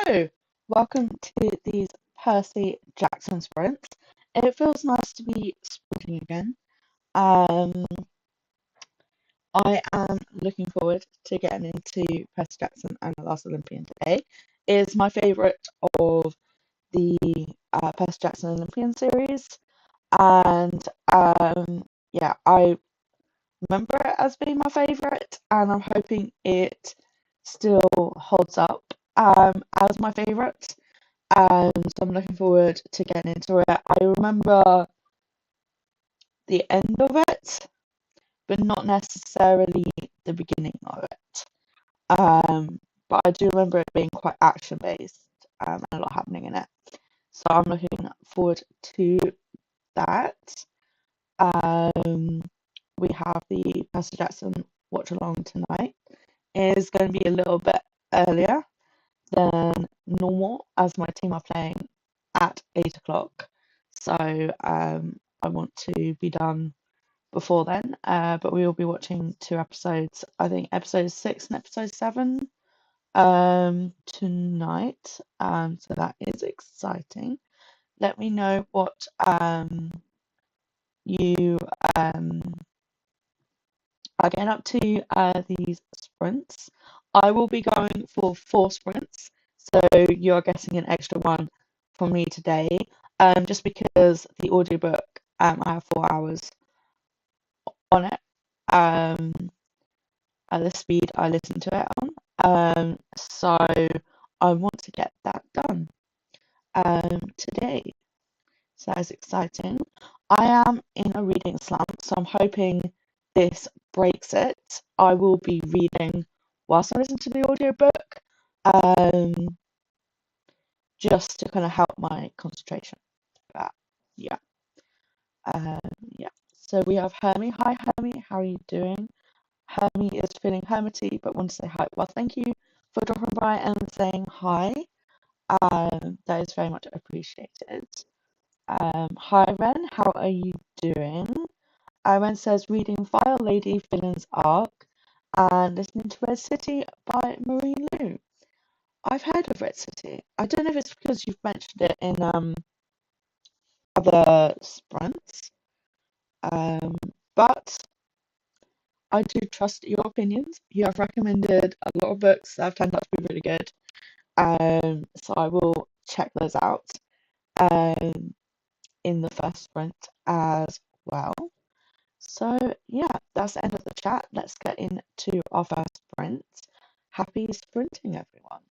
Hello, welcome to these Percy Jackson sprints. It feels nice to be sprinting again. Um, I am looking forward to getting into Percy Jackson and the Last Olympian today. It is my favourite of the Percy Jackson Olympian series, and yeah, I remember it as being my favourite, and I'm hoping it still holds up as my favourite. So I'm looking forward to getting into it. I remember the end of it, but not necessarily the beginning of it. But I do remember it being quite action based and a lot happening in it. So I'm looking forward to that. Um, we have the Percy Jackson watch along tonight. It is going to be a little bit earlier than normal as my team are playing at 8 o'clock. So I want to be done before then. But we will be watching two episodes, I think episode 6 and episode 7 tonight. So that is exciting. Let me know what you are getting up to these sprints. I will be going for 4 sprints, so you're getting an extra one from me today, just because the audiobook, I have 4 hours on it, um, at the speed I listen to it on, so I want to get that done today. So that's exciting. I am in a reading slump, so I'm hoping this breaks it. I will be reading whilst I listen to the audiobook, um, just to kind of help my concentration. But yeah, um, yeah. So we have Hermie. Hi, Hermie. How are you doing? Hermie is feeling hermity, but wants to say hi. Well, thank you for dropping by and saying hi. That is very much appreciated. Hi, Ren. How are you doing? Ren says reading Fire Lady Villain's Arc and listening to Red City by Marie Lu. I've heard of Red City. I don't know if it's because you've mentioned it in other sprints, but I do trust your opinions. You have recommended a lot of books that have turned out to be really good, so I will check those out in the first sprint as well. So yeah, that's the end of the chat. Let's get into our first sprint. Happy sprinting, everyone.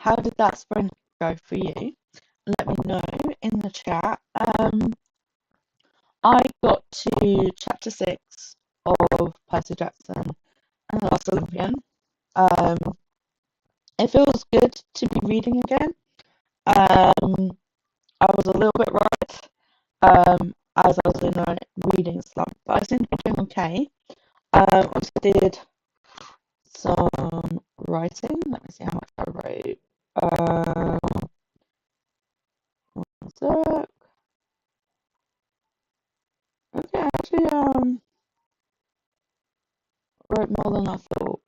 how did that sprint go for you? Let me know in the chat. I got to chapter 6 of Percy Jackson and the Last Olympian. Um, it feels good to be reading again. I was a little bit worried as I was in a reading slump, but I seem to be doing okay. Also did some writing. Let me see how much I wrote. One sec. Okay, actually, wrote more than I thought.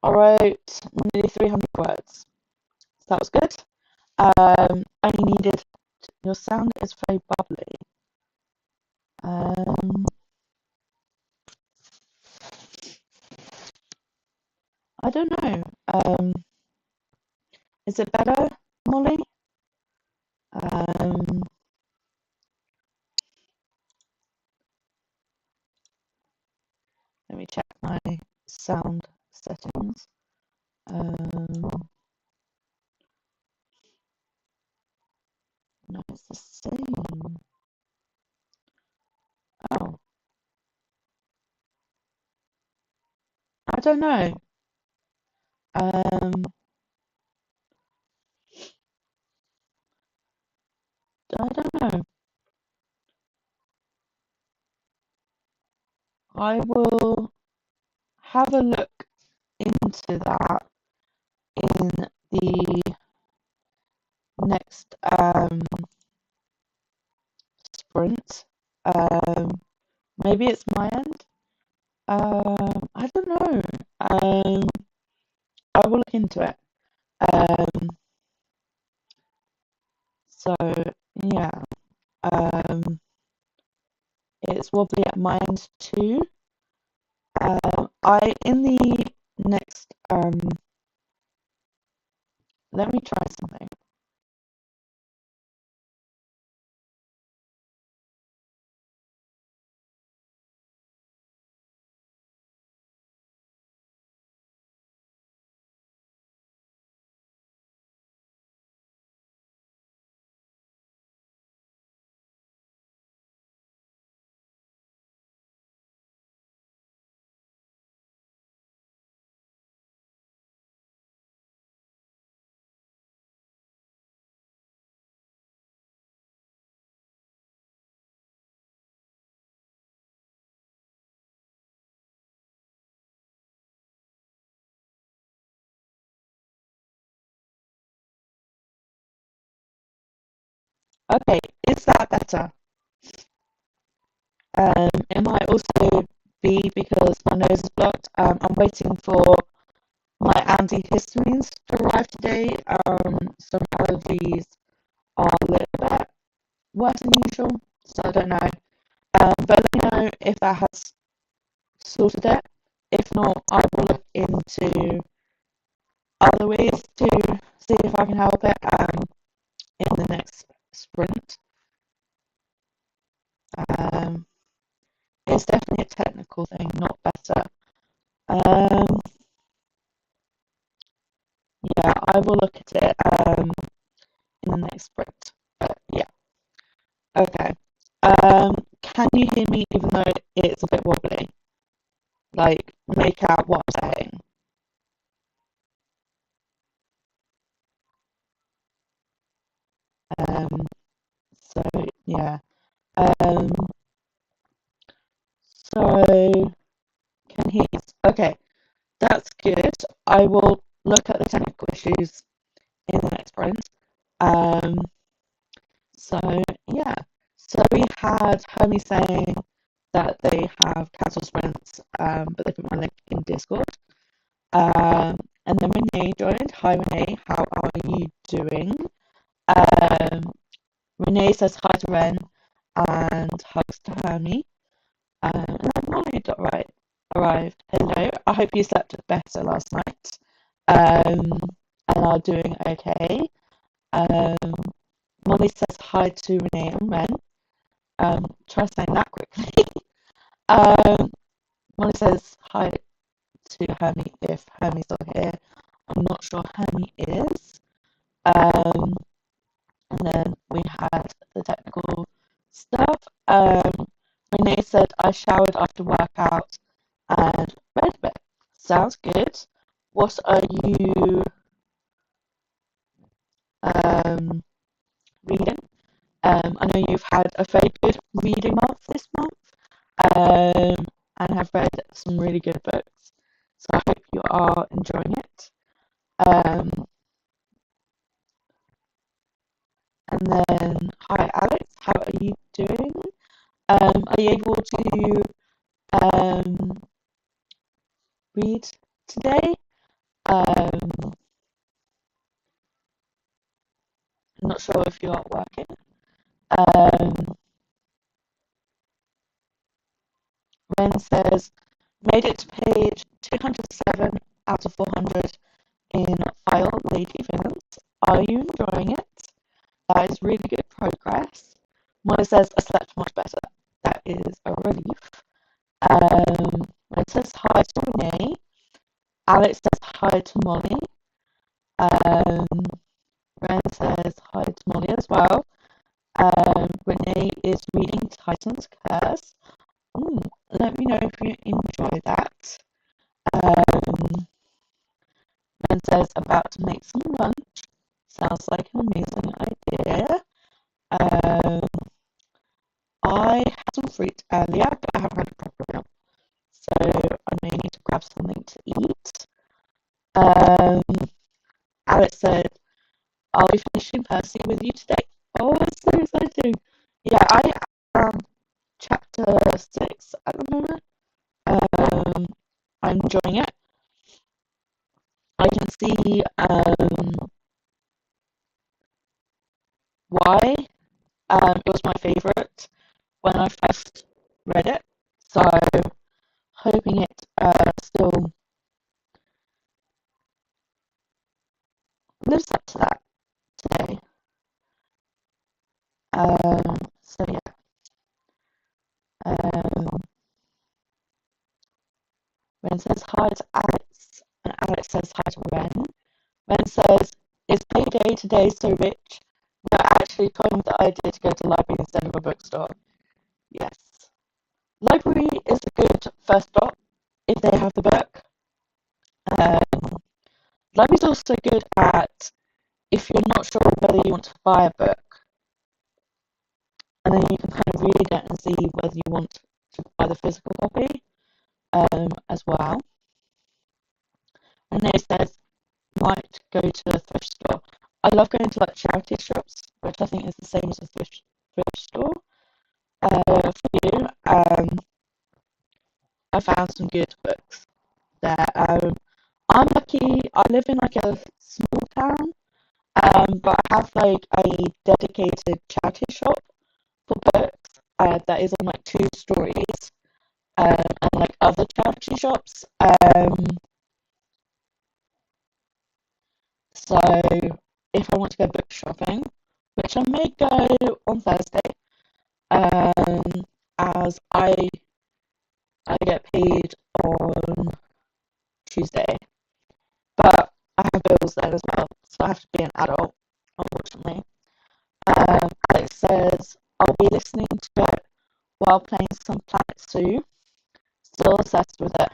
I wrote nearly 300 words, so that was good. Only needed. Your sound is very bubbly. I don't know. Is it better, Molly? Um, Let me check my sound settings. No, it's the same. Oh, I don't know. Um, I don't know. I will have a look into that in the next sprint. Maybe it's my end. I don't know. Um, I will look into it. Um, so yeah. It's wobbly at my end too. I in the next let me try something. Okay, is that better? It might also be because my nose is blocked. I'm waiting for my antihistamines to arrive today. Some allergies are a little bit worse than usual, so I don't know. But let me know if that has sorted it. If not, I will look into other ways to see if I can help it in the next sprint. Um, it's definitely a technical thing, not better. Um, yeah, I will look at it in the next sprint. But yeah, okay. Can you hear me even though it's a bit wobbly? Like, make out what I'm saying. Um, so yeah. Um, so can hear you. Okay, that's good. I will look at the technical issues in the next sprint. Um, so yeah. So we had Hermie saying that they have cancelled sprints, but they put my link in Discord. And then Renee joined. Hi Renee, how are you doing? Um, Renee says hi to Ren and hugs to Hermie. And then Molly arrived. Hello. I hope you slept better last night. And are doing okay. Um, Molly says hi to Renee and Ren. Try saying that quickly. Molly says hi to Hermie if Hermie's still here. I'm not sure how many is. Um, and then we had the technical stuff. Renee said I showered after workout and read a bit. Sounds good. What are you reading? I know you've had a very good reading month this month, and have read some really good books. So I hope you are enjoying it. Um, and then, hi Alex, how are you doing? Are you able to um, read today? I'm not sure if you're working. Um, Ren says, made it to page 207 out of 400 in File Lady Villains. Are you enjoying it? That is really good progress. Molly says, I slept much better. That is a relief. Ren says, hi to Renee. Alex says, hi to Molly. Um, Ren says, hi to Molly as well. Renee is reading Titan's Curse. Let me know if you enjoy that. Ren says, about to make some lunch. Sounds like an amazing idea. Um, I had some fruit earlier, but I haven't had a proper meal. So I may need to grab something to eat. Alex said, I'll be finishing Percy with you today. Oh, it's so exciting. Yeah, I am chapter 6 at the moment. I'm enjoying it. I can see why it was my favourite when I first read it. So hoping it still lives up to that today. So yeah. Ren says hi to Alex, and Alex says hi to Ren. Ren says, is payday today so rich? No, actually told him the idea to go to the library instead of a bookstore. Yes. Library is a good first stop if they have the book. Library's also good at if you're not sure whether you want to buy a book, and then you can kind of read it and see whether you want to buy the physical copy as well. And they says might go to a thrift store. I love going to like charity shops, which I think is the same as a thrift store. For you, I found some good books there. I'm lucky. I live in like a small town, but I have like a dedicated charity shop for books that is on like 2 stories, and like other charity shops. So if I want to go book shopping, which I may go on Thursday, as I get paid on Tuesday, but I have bills there as well, so I have to be an adult, unfortunately. Alex says I'll be listening to it while playing some Planet Zoo. Still obsessed with it.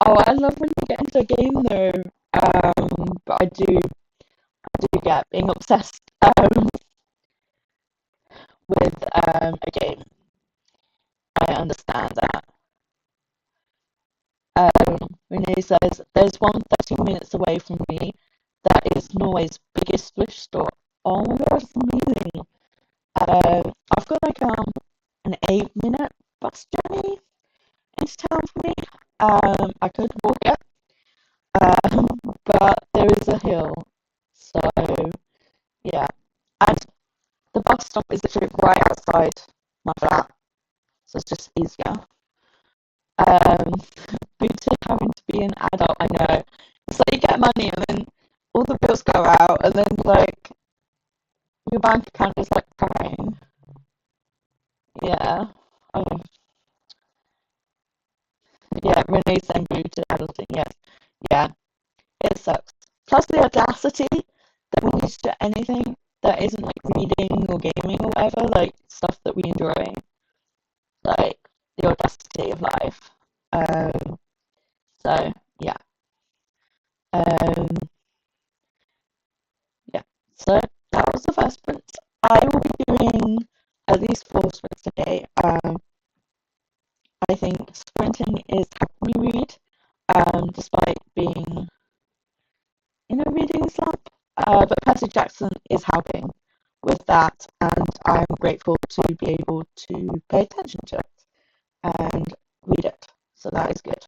Oh, I love when you get into a game though. But I do get being obsessed with a game. I understand that. Renee says there's one 30 minutes away from me that is Norway's biggest thrift store. Oh my god, it's amazing. I've got like an 8 minute bus journey into town for me. I could walk it, um, but there is a hill, so yeah. And the bus stop is literally right outside my flat, so it's just easier. Um, Booted having to be an adult, I know. It's like you get money and then all the bills go out, and then like your bank account is like crying. Yeah. Oh, yeah, Renee's saying booted adulting, yes. Yeah, it sucks. capacity that we need to do anything that isn't like reading or gaming or whatever, like stuff that we enjoy, like the audacity of life. Um, so yeah, um, yeah. So that was the first sprint. I will be doing at least 4 sprints today. I think sprinting is helping me read, despite being in a reading slump. But Percy Jackson is helping with that, and I'm grateful to be able to pay attention to it and read it. So that is good.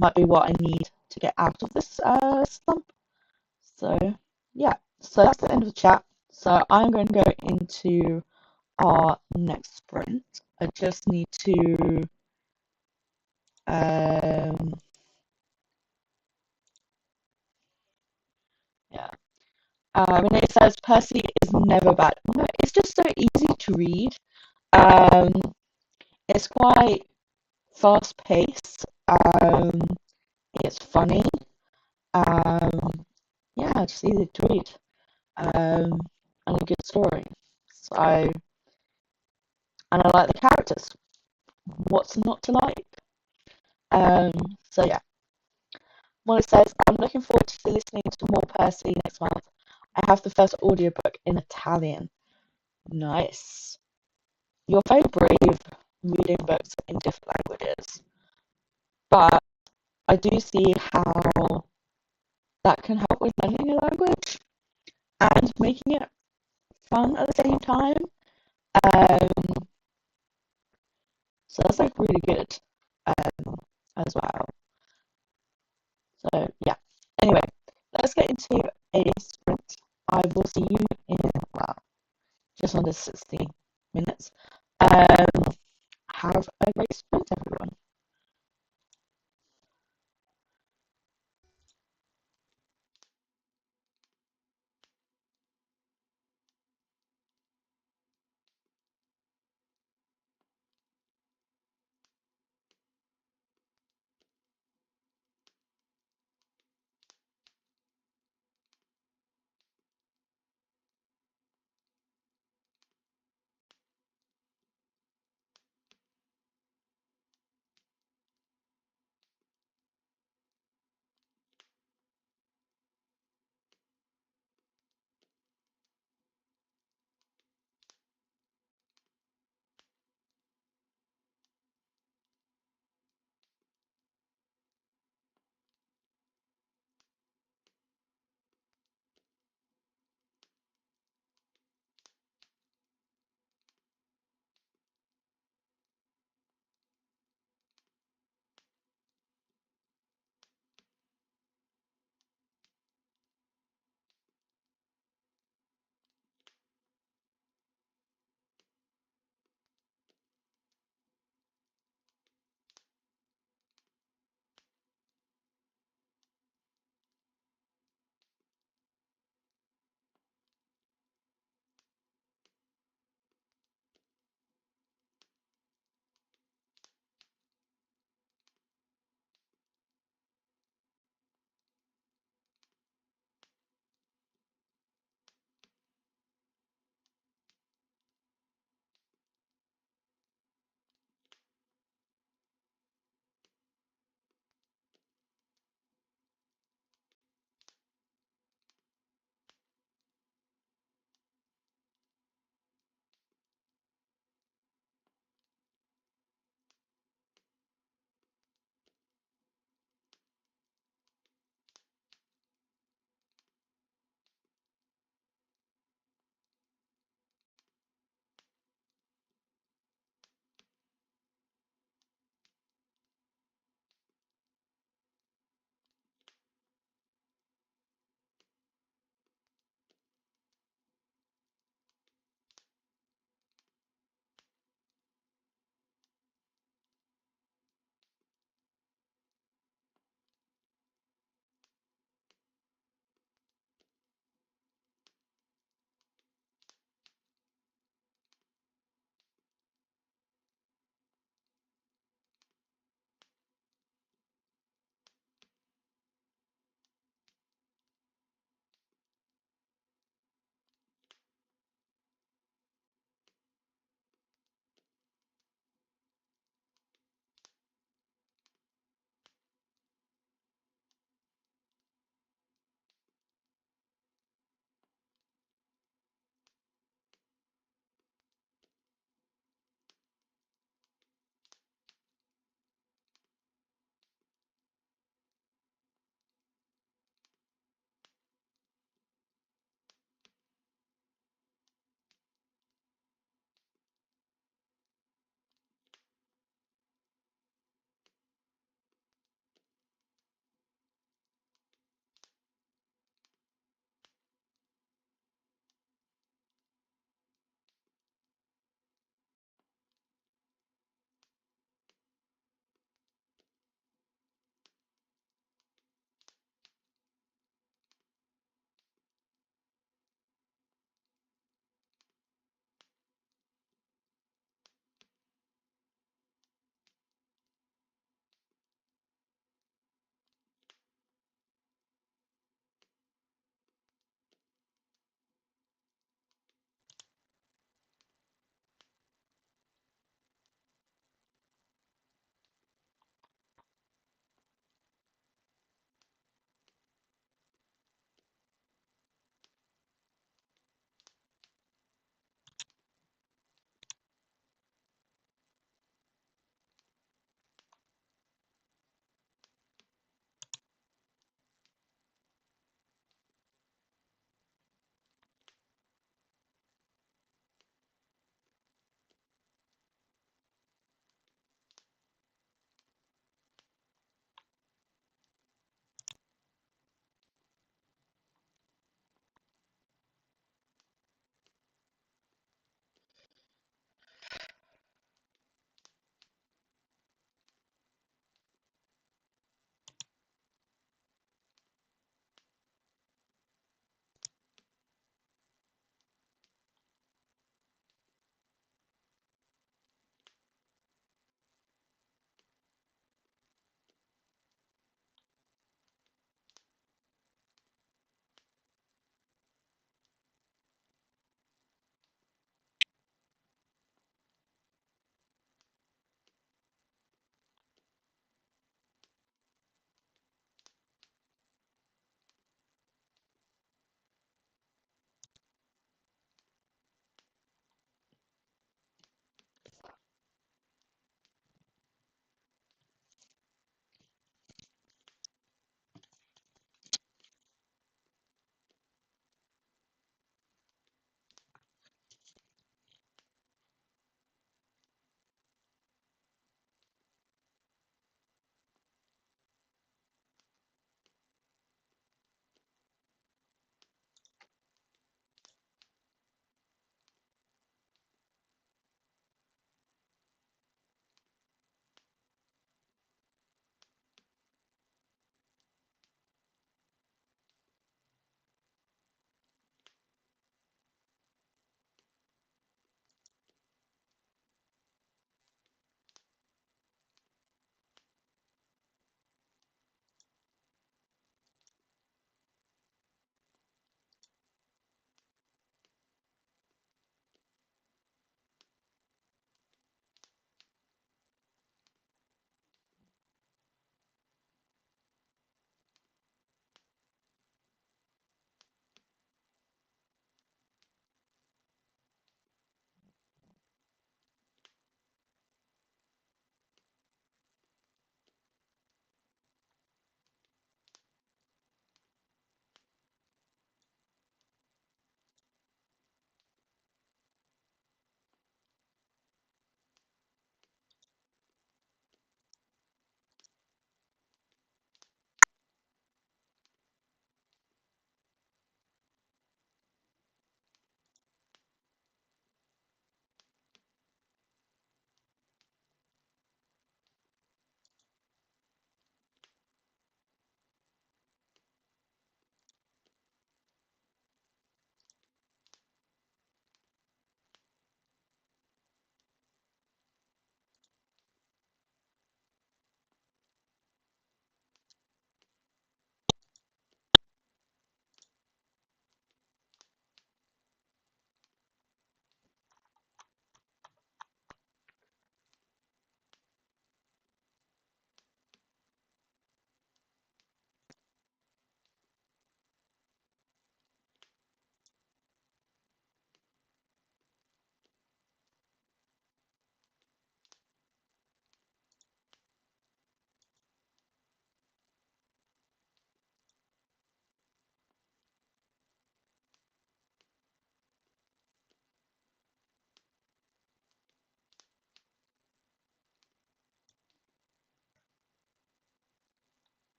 Might be what I need to get out of this slump. So yeah, so that's the end of the chat. So I'm going to go into our next sprint. I just need to um, yeah. Renee says Percy is never bad. No, it's just so easy to read. Um, it's quite fast paced. It's funny. Um, yeah, just easy to read. And a good story. So, and I like the characters. What's not to like? So yeah. Molly says, I'm looking forward to listening to more Percy next month. I have the first audiobook in Italian. Nice. You're very brave reading books in different languages, but I do see how that can help with learning a language and making it fun at the same time. Um, so that's like really good as well. So yeah. Anyway, let's get into a sprint. I will see you in well, just under 60 minutes. Have a great sprint, everyone.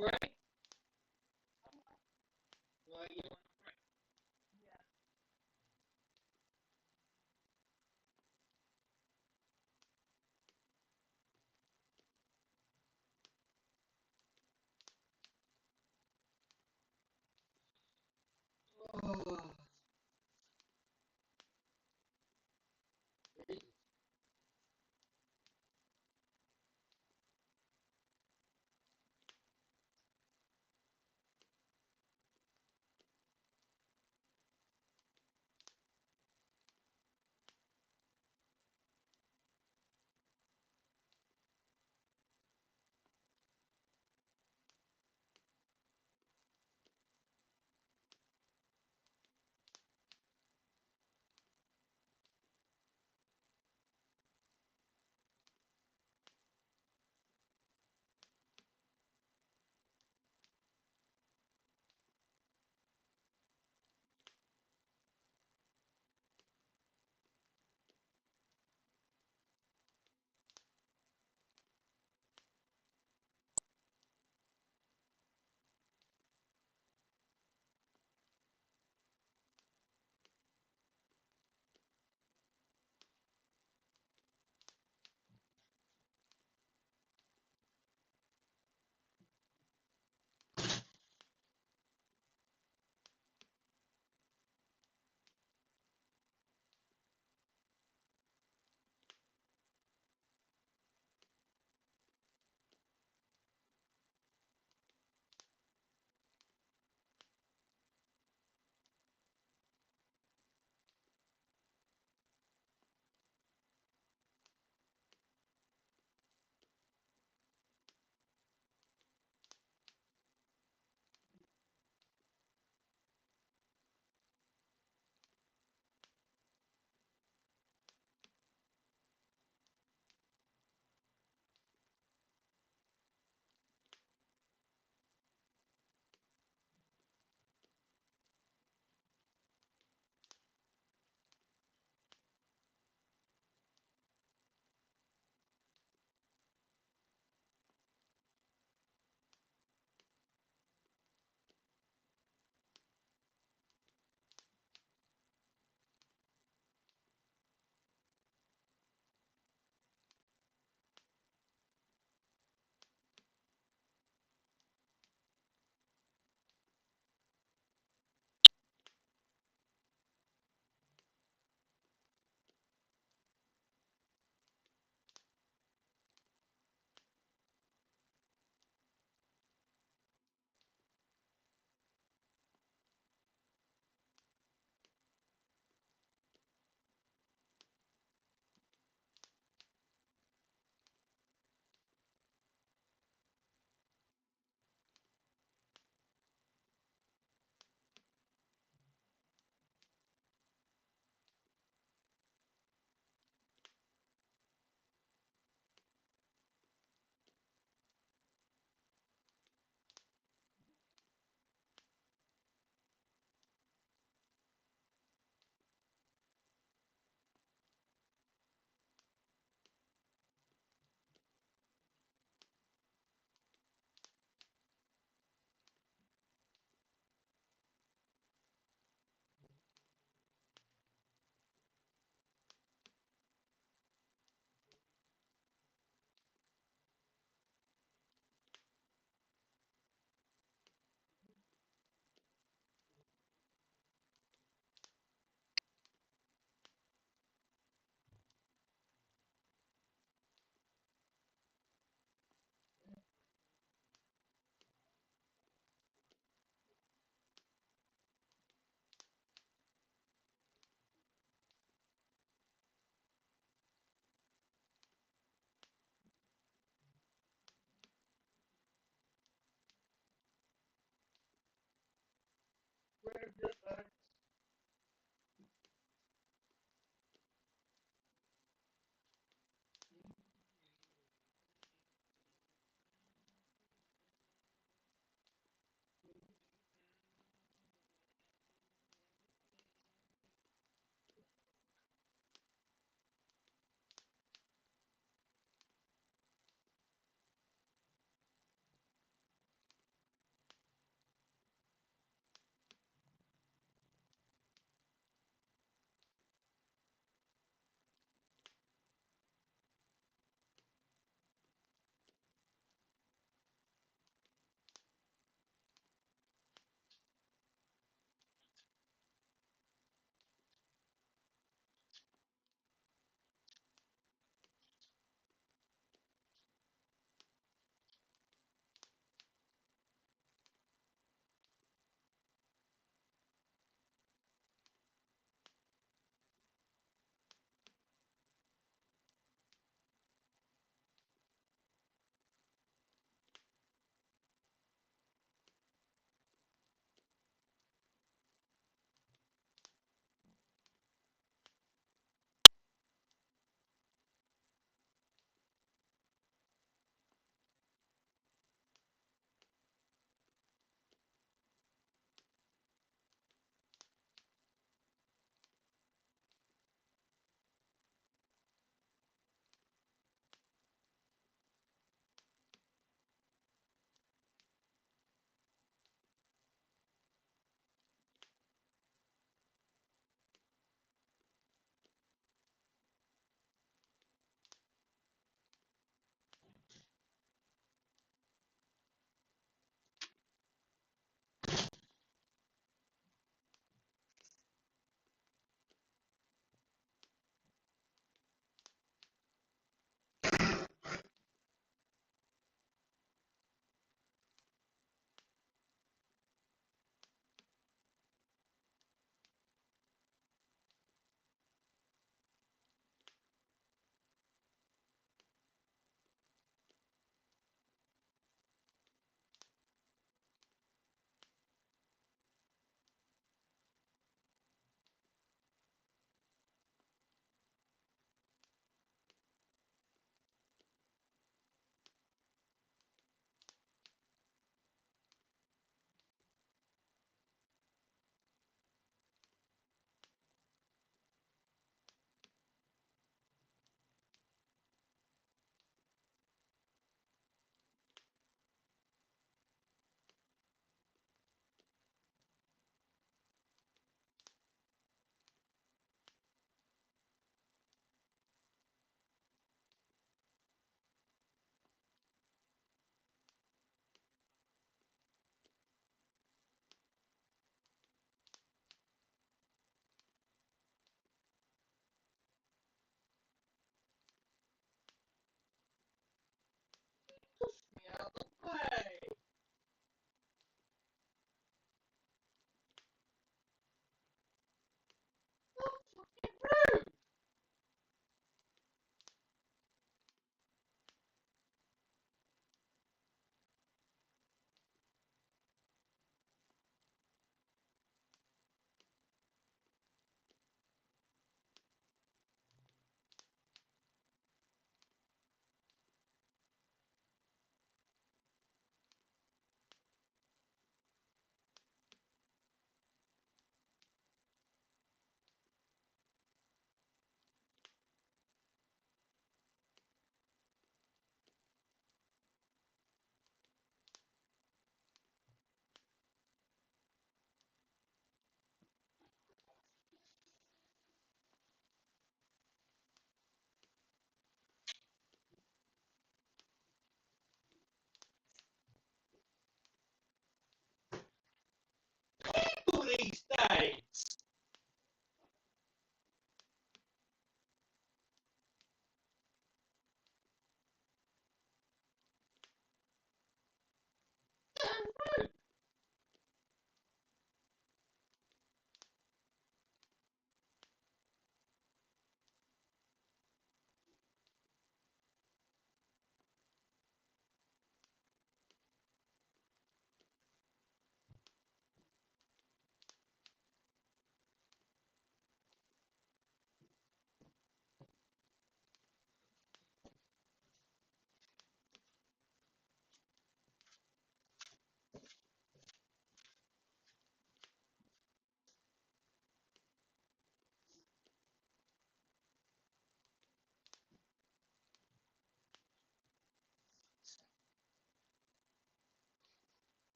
Right. Well, you want to break. Oh, Jesus.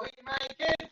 What you making?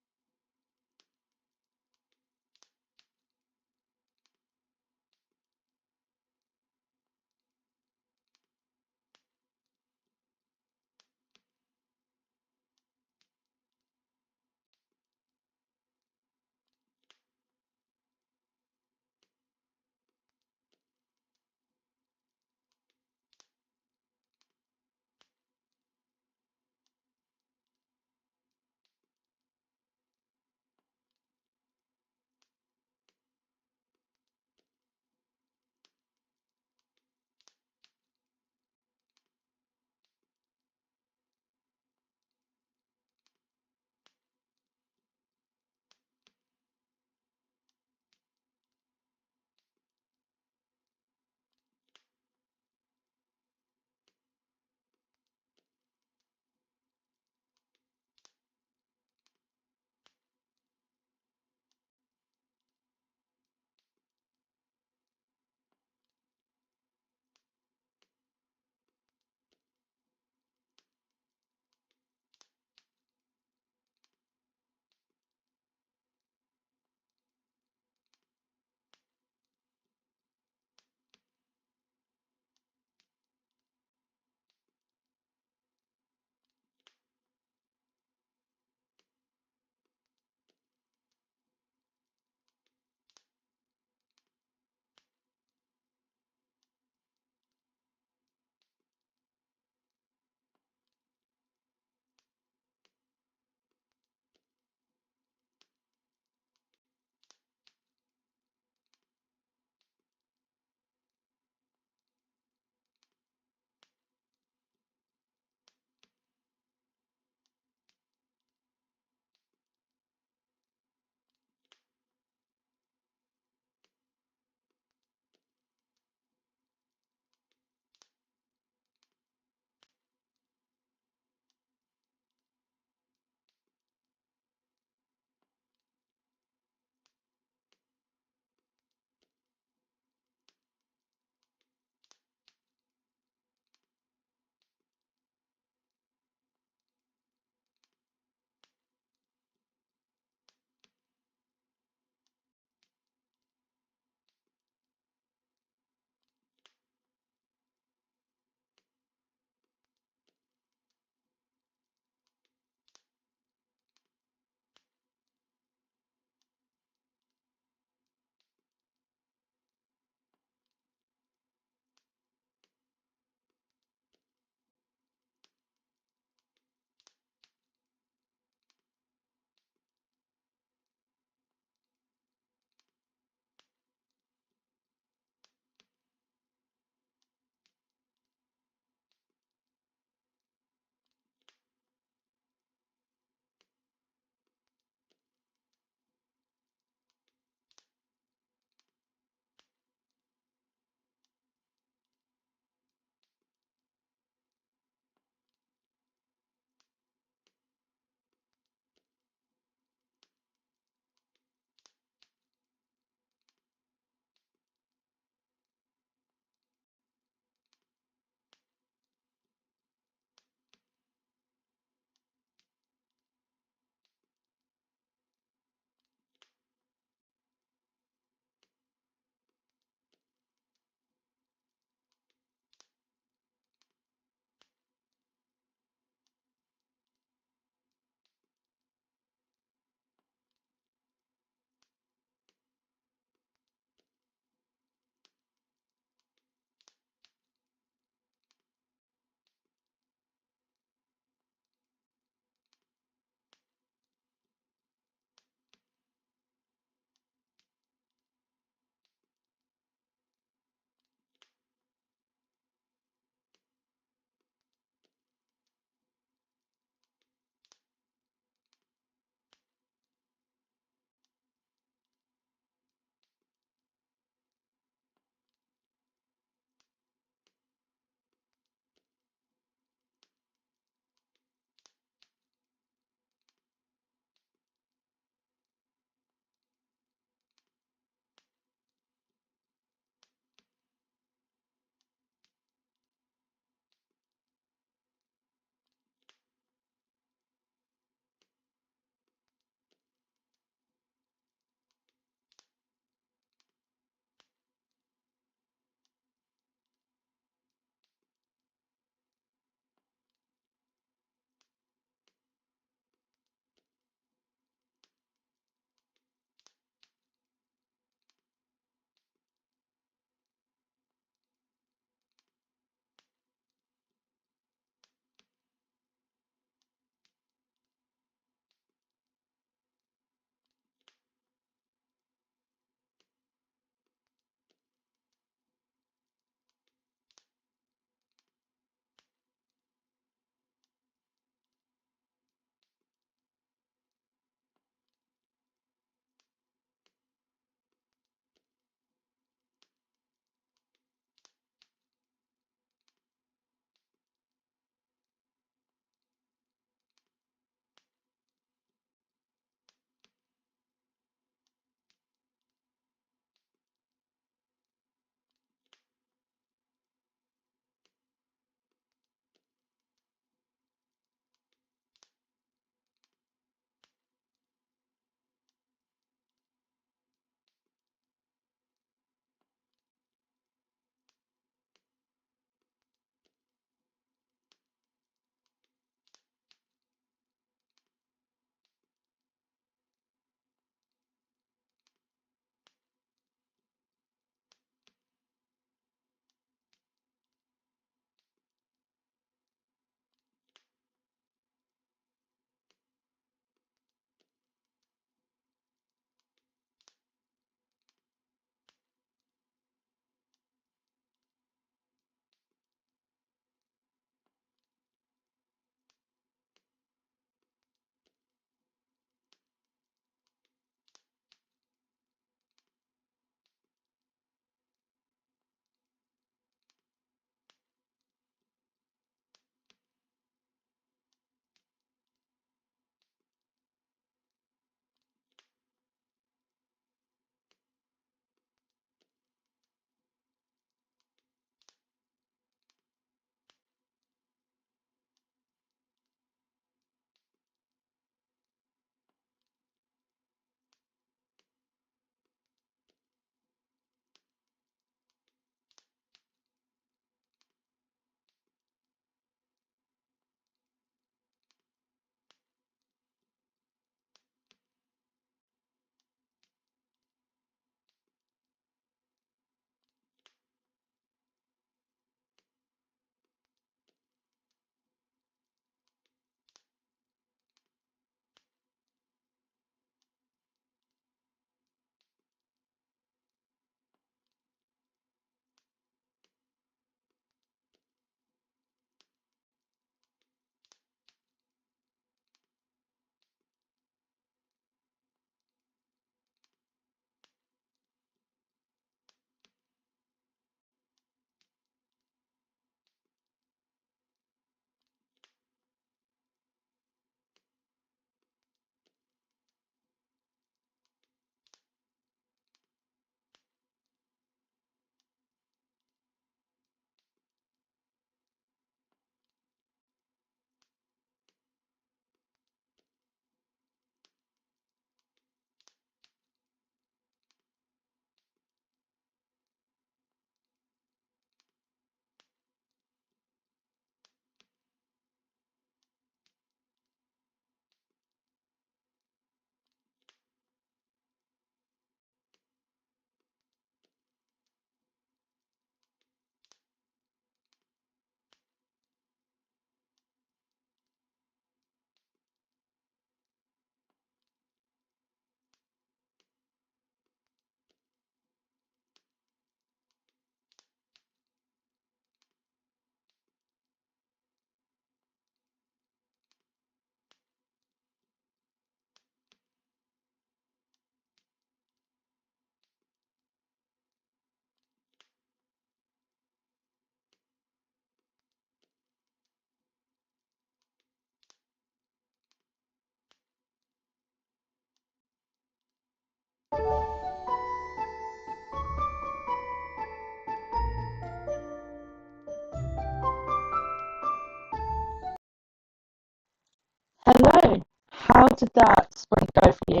did that sprint go for you?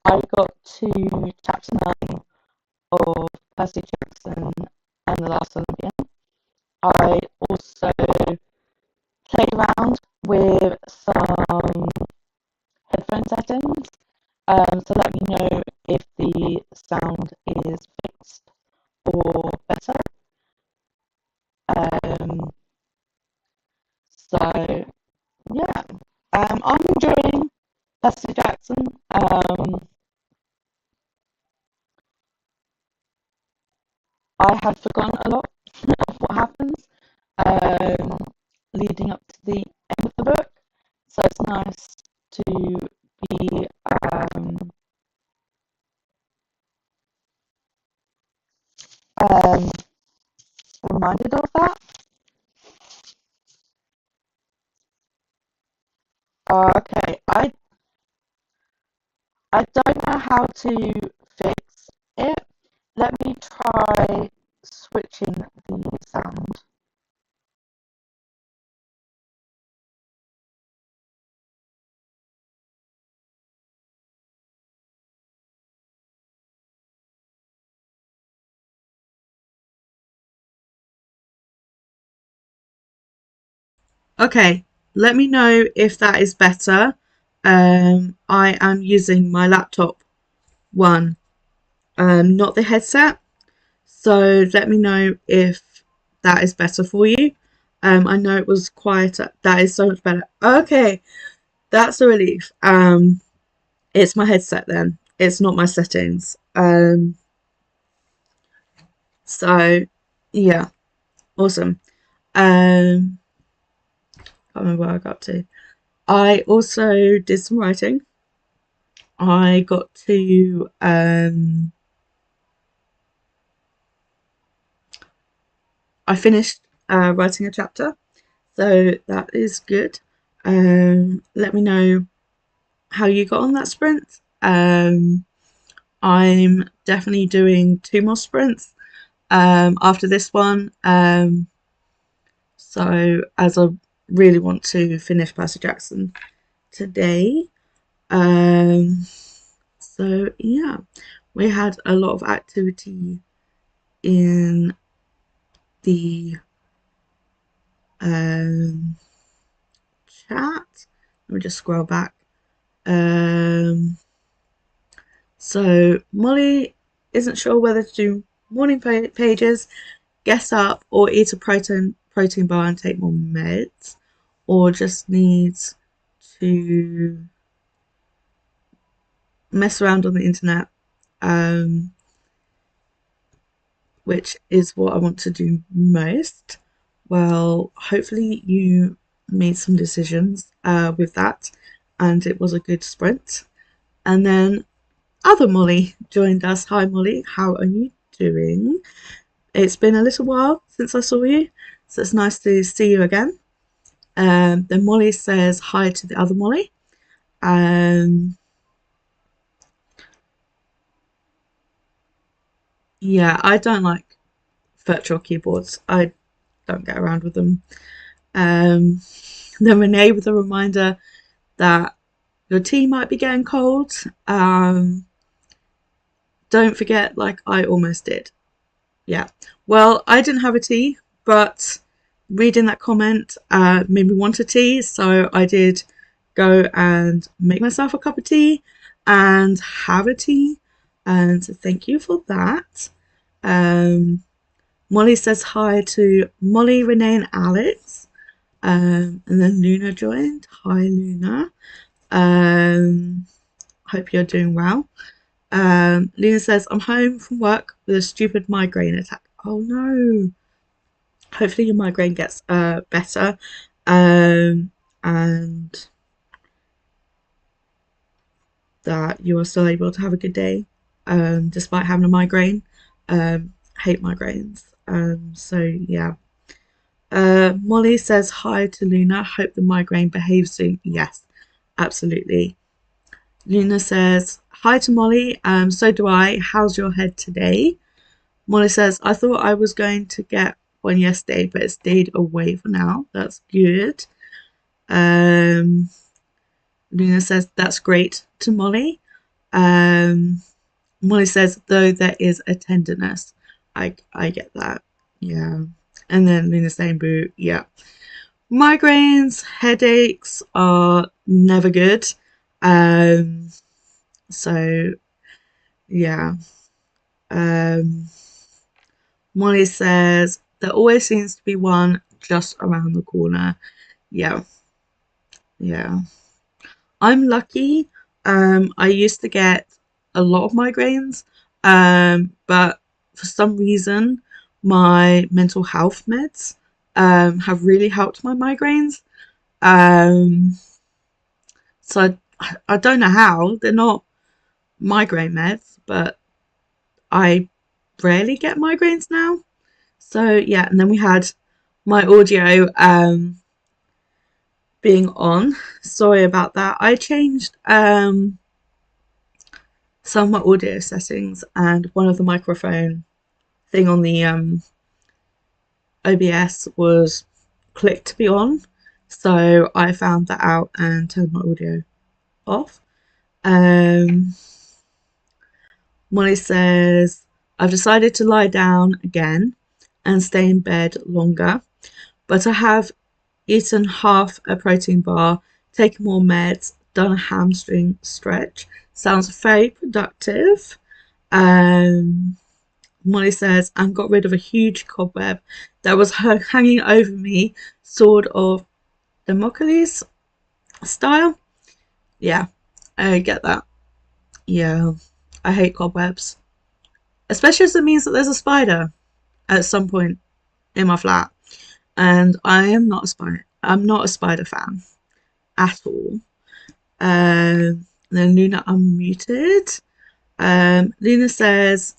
I got to chapter 9 of Percy Jackson and the Last Olympian. I also played around with some headphone settings. So let me know if the sound is fixed or better. Um, so yeah, I'm enjoying Percy Jackson. I had forgotten a lot of what happens leading up to the end of the book, so it's nice to be um, reminded of that. Okay, I don't know how to fix it. Let me try switching the sound. Okay, let me know if that is better. I am using my laptop one, not the headset. So let me know if that is better for you. I know it was quieter. That is so much better. Okay, that's a relief. It's my headset then. It's not my settings. So yeah, awesome. Um, can't remember where I got to. I also did some writing. I got to I finished writing a chapter, so that is good. Let me know how you got on that sprint. I'm definitely doing 2 more sprints after this one. So as I really want to finish Percy Jackson today. Um, so yeah, we had a lot of activity in the um, chat. Let me just scroll back. Um, so Molly isn't sure whether to do morning pages, get up, or eat a protein bar and take more meds, or just needs to mess around on the internet, which is what I want to do most. Well, hopefully you made some decisions with that, and it was a good sprint. And then other Molly joined us. Hi, Molly. How are you doing? It's been a little while since I saw you, so it's nice to see you again. Then Molly says hi to the other Molly. Um, yeah, I don't like virtual keyboards. I don't get around with them. Then Renee with a reminder that your tea might be getting cold. Don't forget, like I almost did. Yeah. Well, I didn't have a tea, but reading that comment made me want a tea, so I did go and make myself a cup of tea and have a tea. And so thank you for that. Molly says hi to Molly, Renee, and Alex. And then Luna joined. Hi, Luna. Hope you're doing well. Luna says, I'm home from work with a stupid migraine attack. Oh no. Hopefully your migraine gets better. And that you are still able to have a good day despite having a migraine. Hate migraines. So yeah. Molly says hi to Luna. Hope the migraine behaves soon. Yes, absolutely. Luna says hi to Molly. So do I. How's your head today? Molly says I thought I was going to get one yesterday, but it stayed away for now. That's good. Um, Luna says, that's great to Molly. Um, Molly says, though there is a tenderness. I get that. Yeah. And then Luna saying, boo, yeah. Migraines, headaches are never good. Um, so, yeah. Um, Molly says, there always seems to be one just around the corner. Yeah, yeah. I'm lucky. I used to get a lot of migraines, but for some reason, my mental health meds have really helped my migraines. Um, so I don't know how. They're not migraine meds, but I rarely get migraines now. So yeah, and then we had my audio being on. Sorry about that. I changed some of my audio settings, and one of the microphone thing on the OBS was clicked to be on. So I found that out and turned my audio off. Um, Molly says, I've decided to lie down again and stay in bed longer, but I have eaten half a protein bar, taken more meds, done a hamstring stretch. Sounds very productive. Um, Molly says, and got rid of a huge cobweb that was hanging over me, sort of Damocles style. Yeah, I get that. Yeah, I hate cobwebs, especially as it means that there's a spider at some point in my flat, and I am not a spider. I'm not a spider fan at all. Then Luna unmuted. Luna says,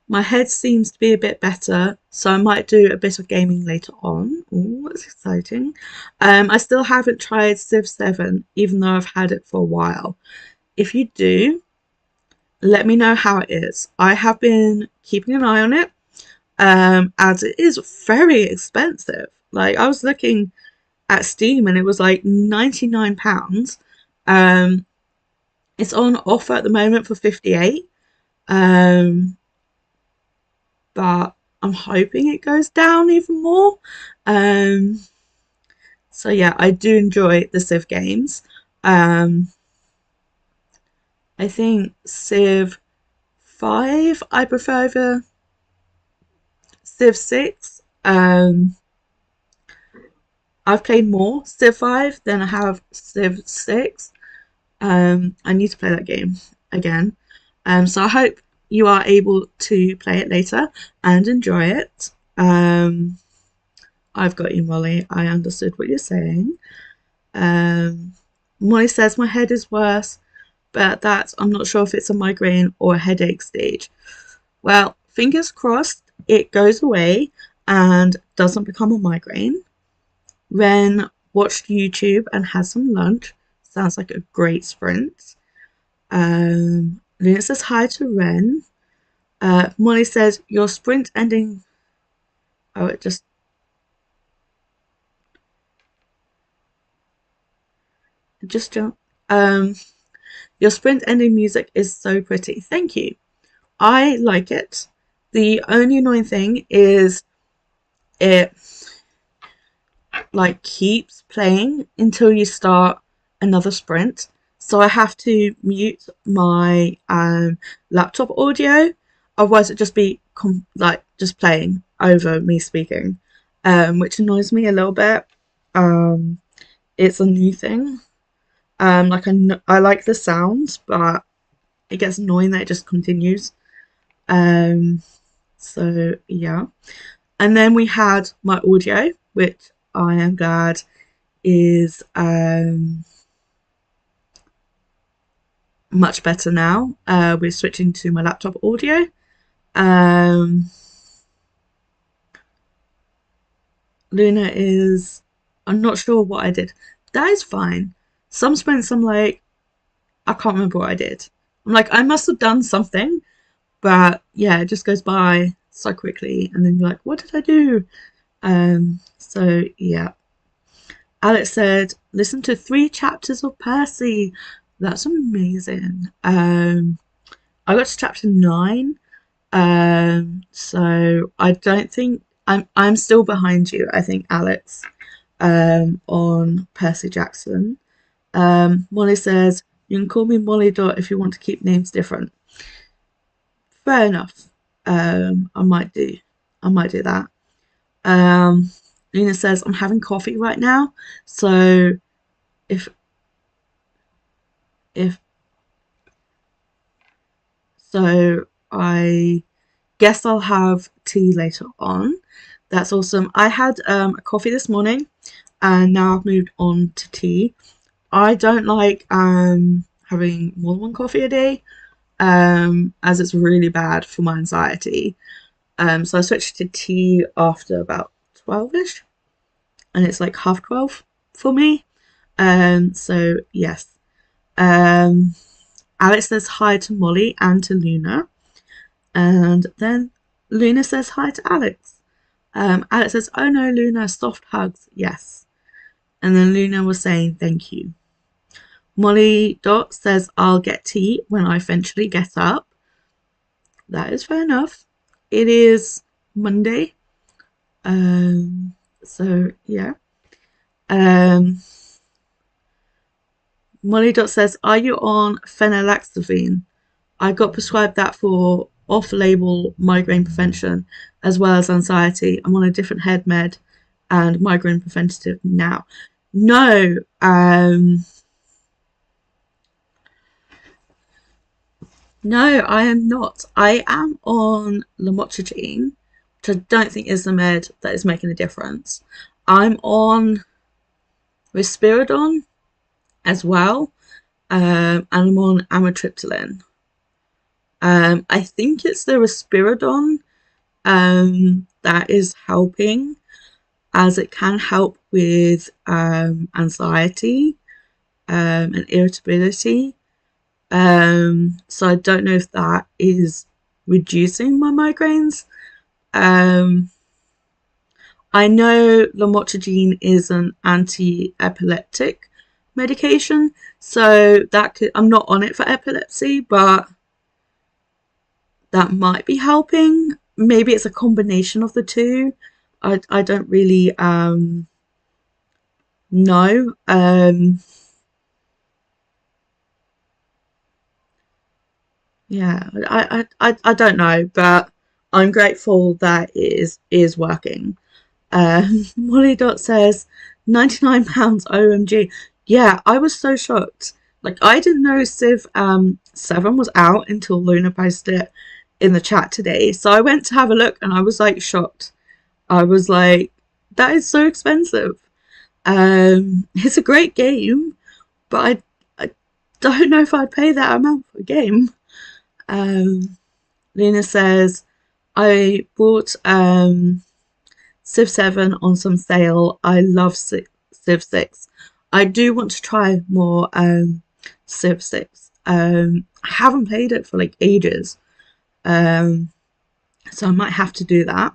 my head seems to be a bit better, so I might do a bit of gaming later on. Oh, that's exciting. I still haven't tried Civ 7, even though I've had it for a while. If you do, let me know how it is. I have been keeping an eye on it, as it is very expensive. Like, I was looking at Steam and it was like £99. It's on offer at the moment for 58. But I'm hoping it goes down even more. Um, so yeah, I do enjoy the Civ games. Um, I think Civ 5 I prefer over Civ 6. I've played more Civ 5 than I have Civ 6. I need to play that game again. So I hope you are able to play it later and enjoy it. I've got you, Molly. I understood what you're saying. Um, Molly says my head is worse, but I'm not sure if it's a migraine or a headache stage. Well, fingers crossed it goes away and doesn't become a migraine. Ren watched YouTube and had some lunch. Sounds like a great sprint. Luna says hi to Ren. Molly says your sprint ending. Oh, it just jumped. Your sprint ending music is so pretty. Thank you. I like it. The only annoying thing is it like keeps playing until you start another sprint. So I have to mute my laptop audio, otherwise it just be like just playing over me speaking, which annoys me a little bit. It's a new thing. Like I like the sounds, but it gets annoying that it just continues. So yeah. And then we had my audio, which I am glad is much better now. We're switching to my laptop audio. Luna is, I'm not sure what I did. That is fine. Some sprints I'm like, I can't remember what I did. I'm like, I must have done something, but yeah, it just goes by so quickly, and then you're like, what did I do? So yeah. Alex said, listen to 3 chapters of Percy. That's amazing. I got to chapter 9. So I don't think I'm still behind you, I think, Alex, on Percy Jackson. Molly says, you can call me Molly Dot if you want to keep names different. Fair enough. I might do. I might do that. Um, Lena says, I'm having coffee right now, so if if so I guess I'll have tea later on. That's awesome. I had a coffee this morning and now I've moved on to tea. I don't like having more than one coffee a day, as it's really bad for my anxiety. So I switched to tea after about 12ish, and it's like half 12 for me. So yes. Um, Alex says hi to Molly and to Luna, and then Luna says hi to Alex. Alex says, "Oh no, Luna, soft hugs, yes." And then Luna was saying thank you. Molly Dot says, I'll get tea when I eventually get up. That is fair enough. It is Monday. So yeah. Um, Molly Dot says, are you on phenylaxivine? I got prescribed that for off-label migraine prevention as well as anxiety. I'm on a different head med and migraine preventative now. No, no, I am not. I am on lamotrigine, which I don't think is the med that is making a difference. I'm on risperidone as well, and I'm on amitriptyline. I think it's the risperidone that is helping, as it can help with anxiety and irritability. So I don't know if that is reducing my migraines. I know lamotrigine is an anti-epileptic medication, so that could, I'm not on it for epilepsy, but that might be helping. Maybe it's a combination of the two. I don't really know. Yeah, I don't know, but I'm grateful that it is working. Molly Dot says £99 OMG. Yeah, I was so shocked. Like, I didn't know Civ 7 was out until Luna posted it in the chat today. So I went to have a look and I was like shocked. I was like, that is so expensive. It's a great game, but I don't know if I'd pay that amount for a game. Lena says, I bought Civ 7 on some sale. I love Civ 6. I do want to try more Civ 6. I haven't played it for like ages. So I might have to do that.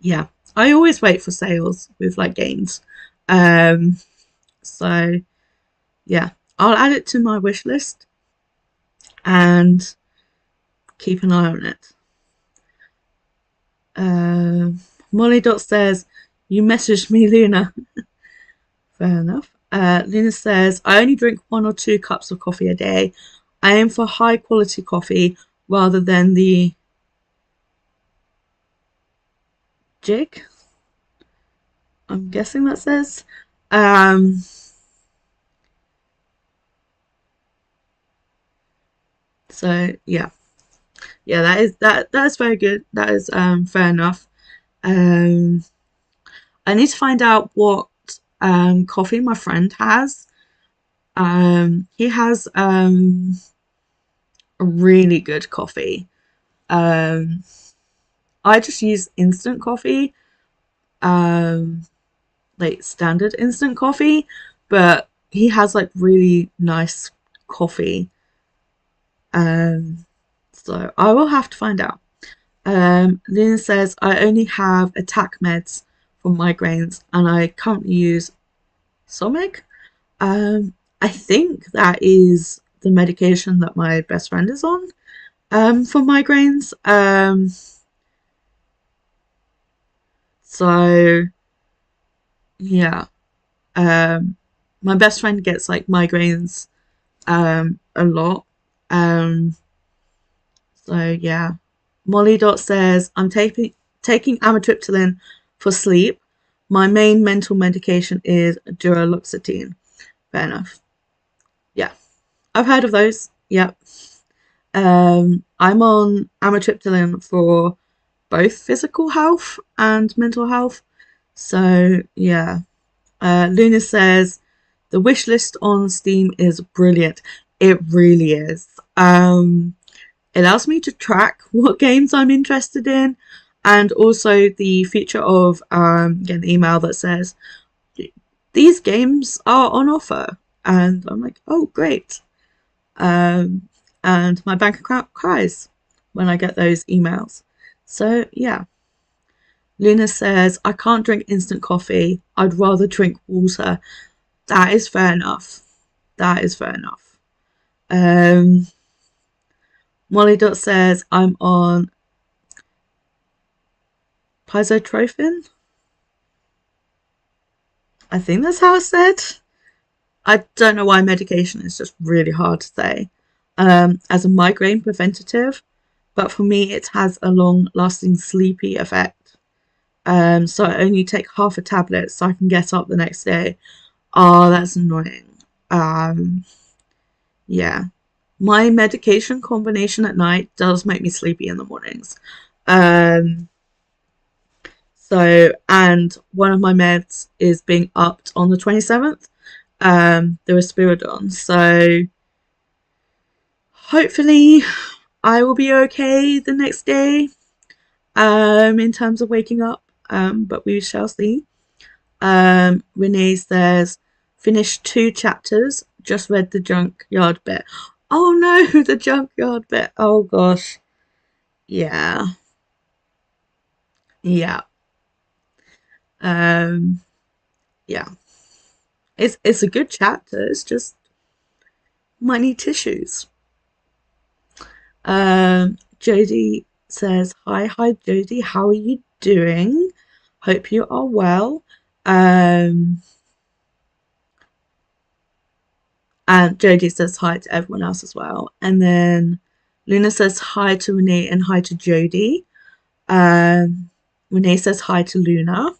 Yeah. I always wait for sales with like games. So yeah. I'll add it to my wish list and keep an eye on it. Molly Dot says, you messaged me, Luna. Fair enough. Luna says, I only drink 1 or 2 cups of coffee a day. I aim for high quality coffee rather than the jig. I'm guessing that says. So yeah. Yeah, that's very good. That is fair enough. Um I need to find out what coffee my friend has. He has a really good coffee. Um, I just use instant coffee, um, like standard instant coffee, but he has like really nice coffee. Um, so I will have to find out. Lena says, I only have attack meds for migraines, and I currently use Somig. I think that is the medication that my best friend is on for migraines. So yeah, my best friend gets like migraines a lot. Um, so yeah, Molly Dot says I'm taking amitriptyline for sleep. My main mental medication is duloxetine. Fair enough. Yeah, I've heard of those. Yep. I'm on amitriptyline for both physical health and mental health. So yeah. Luna says the wish list on Steam is brilliant. It really is. It allows me to track what games I'm interested in, and also the feature of getting an email that says these games are on offer, and I'm like, oh great. And my bank account cries when I get those emails. So yeah. Luna says, I can't drink instant coffee. I'd rather drink water. That is fair enough. That is fair enough. Um, Molly Dot says, I'm on Pizotrophin. I think that's how it's said. I don't know why medication is just really hard to say. As a migraine preventative, but for me, it has a long lasting sleepy effect. So I only take half a tablet so I can get up the next day. Oh, that's annoying. Um, yeah. My medication combination at night does make me sleepy in the mornings. Um, and one of my meds is being upped on the 27th, the risperidone. So hopefully I will be okay the next day, in terms of waking up. But we shall see. Renee says, finished 2 chapters, just read the junkyard bit. Oh no, the junkyard bit. Oh gosh. Yeah. Yeah. Um, yeah. It's a good chapter. It's just might need tissues. Jodie says, hi Jodie, how are you doing? Hope you are well. Um, and Jodie says hi to everyone else as well. And then Luna says hi to Renee and hi to Jodie. Renee says hi to Luna.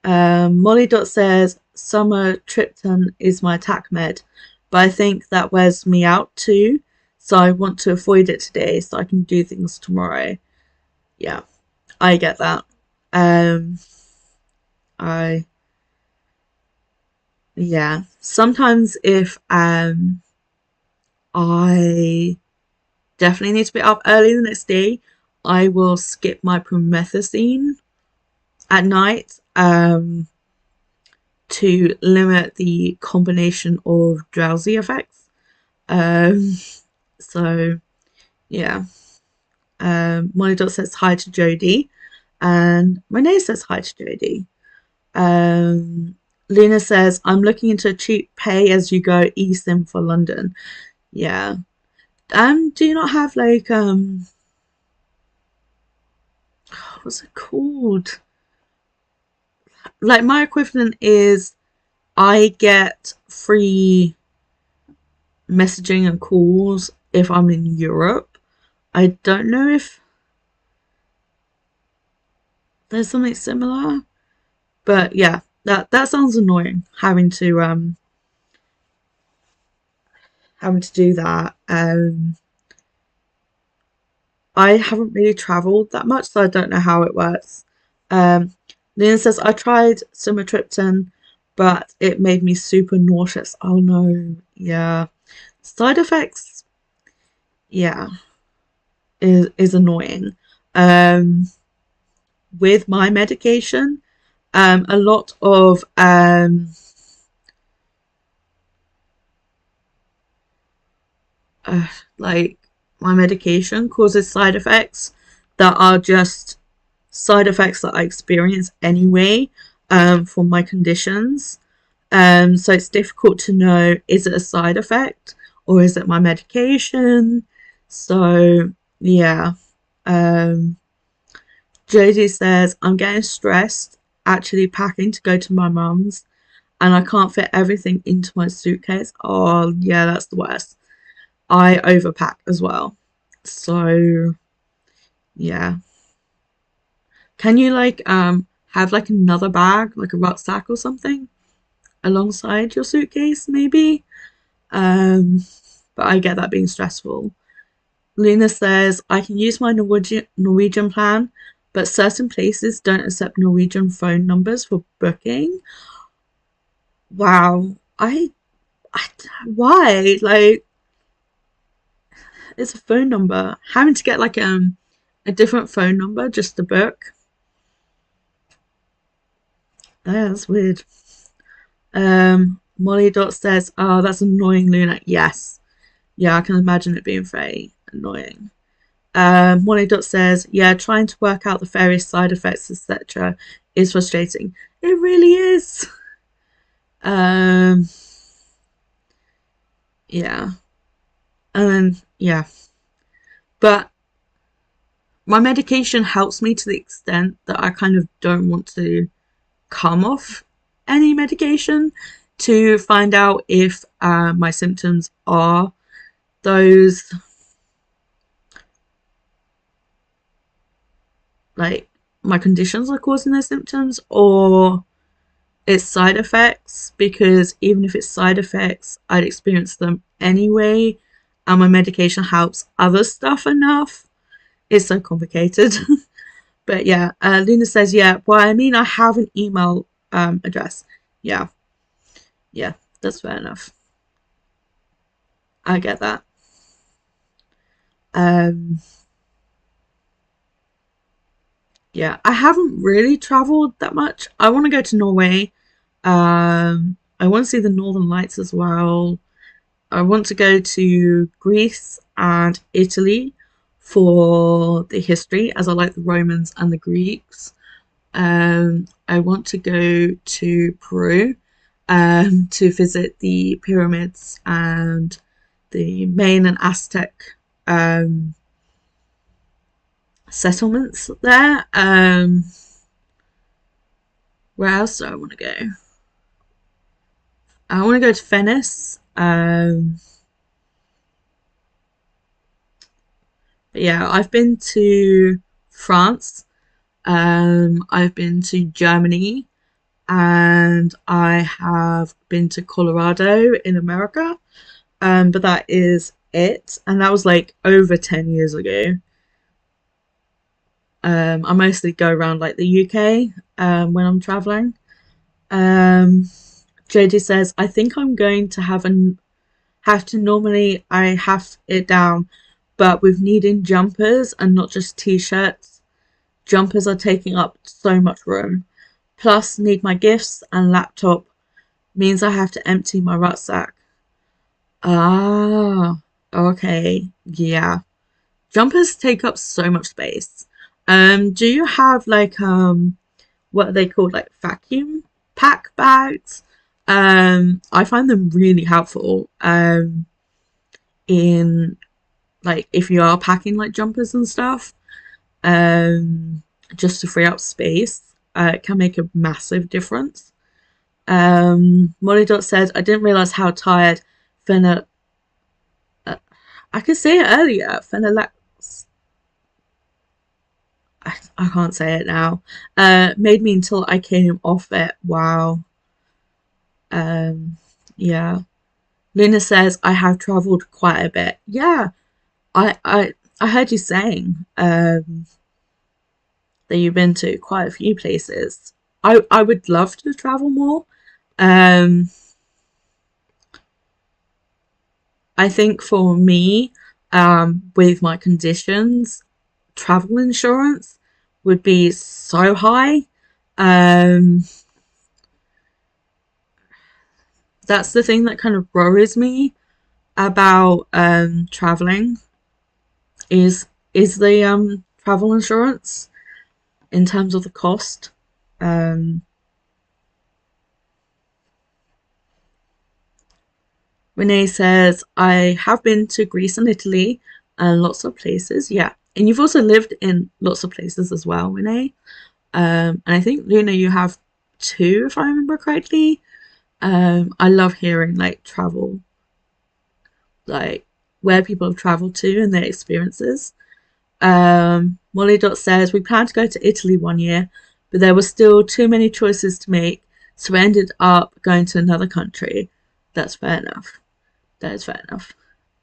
Molly Dot says summer Tripton is my attack med, but I think that wears me out too. So I want to avoid it today so I can do things tomorrow. Yeah, I get that. Um, I yeah. Sometimes if I definitely need to be up early the next day, I will skip my promethazine at night. To limit the combination of drowsy effects. Um, so yeah. Molly Dot says hi to Jodie, and Renee says hi to Jodie. Luna says I'm looking into a cheap pay as you go eSIM for London. Yeah. Do you not have like what's it called? Like my equivalent is I get free messaging and calls if I'm in Europe. I don't know if there's something similar, but yeah, that sounds annoying having to do that. I haven't really travelled that much, so I don't know how it works. Um, Lena says I tried sumatriptan, but it made me super nauseous. Oh no, yeah, side effects, yeah, is annoying. Um, with my medication, a lot of uh, like my medication causes side effects that are just side effects that I experience anyway for my conditions. So it's difficult to know, is it a side effect or is it my medication? So yeah. Um, Jodie says, I'm getting stressed actually packing to go to my mum's and I can't fit everything into my suitcase. Oh yeah, that's the worst. I overpack as well. So yeah. Can you like have like another bag, like a rucksack or something, alongside your suitcase, maybe? Um, but I get that being stressful. Luna says, I can use my Norwegian plan, but certain places don't accept Norwegian phone numbers for booking. Wow. I why? Like, it's a phone number. Having to get like a different phone number just to book. Yeah, that's weird. Molly Dot says, oh, that's annoying, Luna. Yes. Yeah, I can imagine it being very annoying. Molly Dot says, yeah, trying to work out the various side effects, etc. is frustrating. It really is. Um, yeah. And yeah. But my medication helps me to the extent that I kind of don't want to come off any medication to find out if my symptoms are those, like, my conditions are causing those symptoms or it's side effects, because even if it's side effects, I'd experience them anyway, and my medication helps other stuff enough. It's so complicated. But yeah, Luna says, yeah, well, I mean, I have an email address. Yeah, yeah, that's fair enough. I get that. Um, yeah, I haven't really traveled that much. I want to go to Norway. I want to see the Northern Lights as well. I want to go to Greece and Italy for the history, as I like the Romans and the Greeks. I want to go to Peru to visit the pyramids and the Mayan and Aztec um, settlements there. Where else do I want to go? I want to go to Venice. But yeah, I've been to France. I've been to Germany, and I have been to Colorado in America. But that is it, and that was like over 10 years ago. I mostly go around like the UK when I'm traveling. Um, JD says, I think I'm going to have to normally I have it down, but with needing jumpers and not just t-shirts, jumpers are taking up so much room. Plus, need my gifts and laptop means I have to empty my rucksack. Ah, okay, yeah. Jumpers take up so much space. Do you have like what are they called, like vacuum pack bags? I find them really helpful. In like if you are packing like jumpers and stuff, um, just to free up space, it can make a massive difference. Molly Dot says, I didn't realize how tired Fenna. Uh, I could say it earlier. Phenolax. I can't say it now. Made me until I came off it. Wow. Um, yeah. Luna says I have travelled quite a bit. Yeah, I heard you saying that you've been to quite a few places. I would love to travel more. Um, I think for me, with my conditions, travel insurance would be so high. Um, that's the thing that kind of worries me about traveling is the travel insurance. in terms of the cost. Renee says, I have been to Greece and Italy and lots of places. Yeah. And you've also lived in lots of places as well, Renee. And I think, Luna, you have two, if I remember correctly. I love hearing like travel, like where people have traveled to and their experiences. Molly Dot says, we planned to go to Italy one year, but there were still too many choices to make, so we ended up going to another country. That's fair enough. That is fair enough.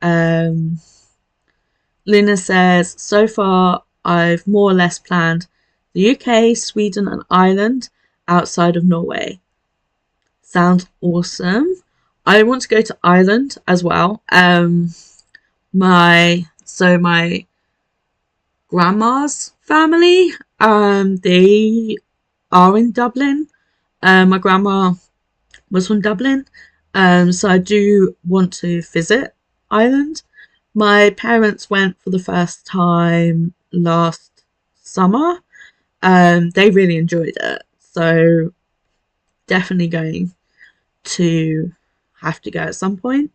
Um, Luna says, so far I've more or less planned the UK, Sweden, and Ireland outside of Norway. Sounds awesome. I want to go to Ireland as well. My grandma's family, they are in Dublin. My grandma was from Dublin, so I do want to visit Ireland. My parents went for the first time last summer. They really enjoyed it, so definitely going to have to go at some point.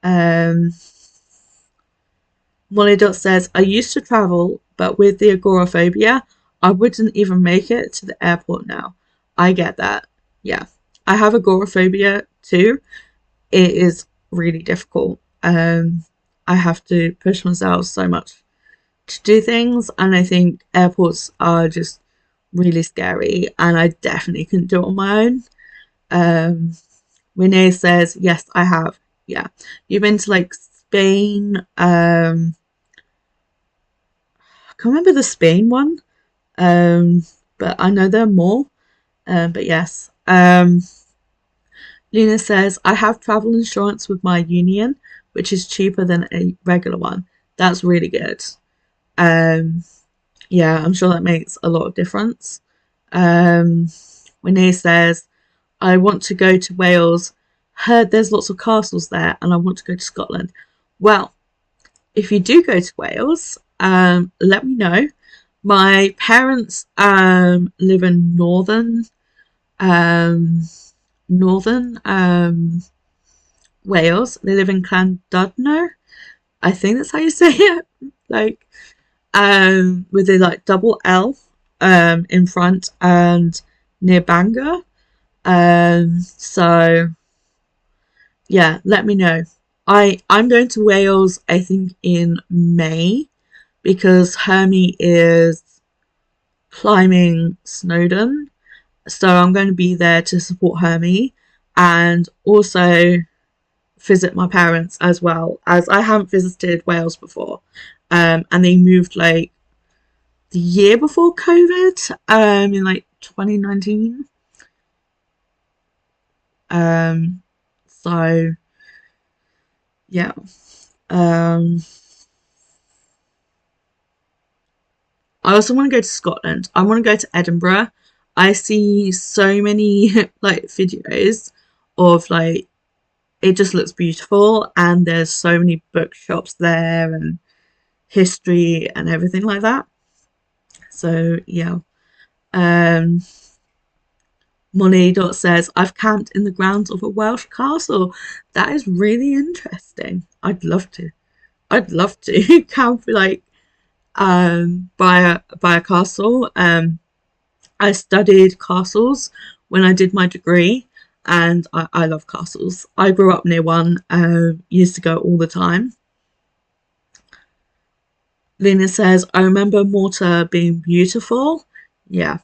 Um, Molly Dot says, I used to travel, but with the agoraphobia, I wouldn't even make it to the airport now. I get that. Yeah. I have agoraphobia too. It is really difficult. I have to push myself so much to do things, and I think airports are just really scary, and I definitely couldn't do it on my own. Um, Renee says, yes, I have. Yeah. You've been to like Spain. I can't remember the Spain one, but I know there are more. But yes. Luna says, I have travel insurance with my union, which is cheaper than a regular one. That's really good. Um, yeah, I'm sure that makes a lot of difference. Renee says, I want to go to Wales. Heard there's lots of castles there, and I want to go to Scotland. Well, if you do go to Wales, let me know. My parents live in um, northern Wales. They live in Llandudno. I think that's how you say it. Like with the like double L in front and near Bangor. So yeah, let me know. I'm going to Wales, I think in May, because Hermie is climbing Snowdon. So I'm going to be there to support Hermie and also visit my parents as well, as I haven't visited Wales before. And they moved like the year before COVID, in like 2019. So yeah. Um, I also want to go to Scotland. I want to go to Edinburgh. I see so many like videos of like it just looks beautiful, and there's so many bookshops there and history and everything like that. So yeah. Um, Molly Dot says, I've camped in the grounds of a Welsh castle. That is really interesting. I'd love to. I'd love to camp like by a castle. I studied castles when I did my degree, and I love castles. I grew up near one, used to go all the time. Lena says, I remember Malta being beautiful. Yeah.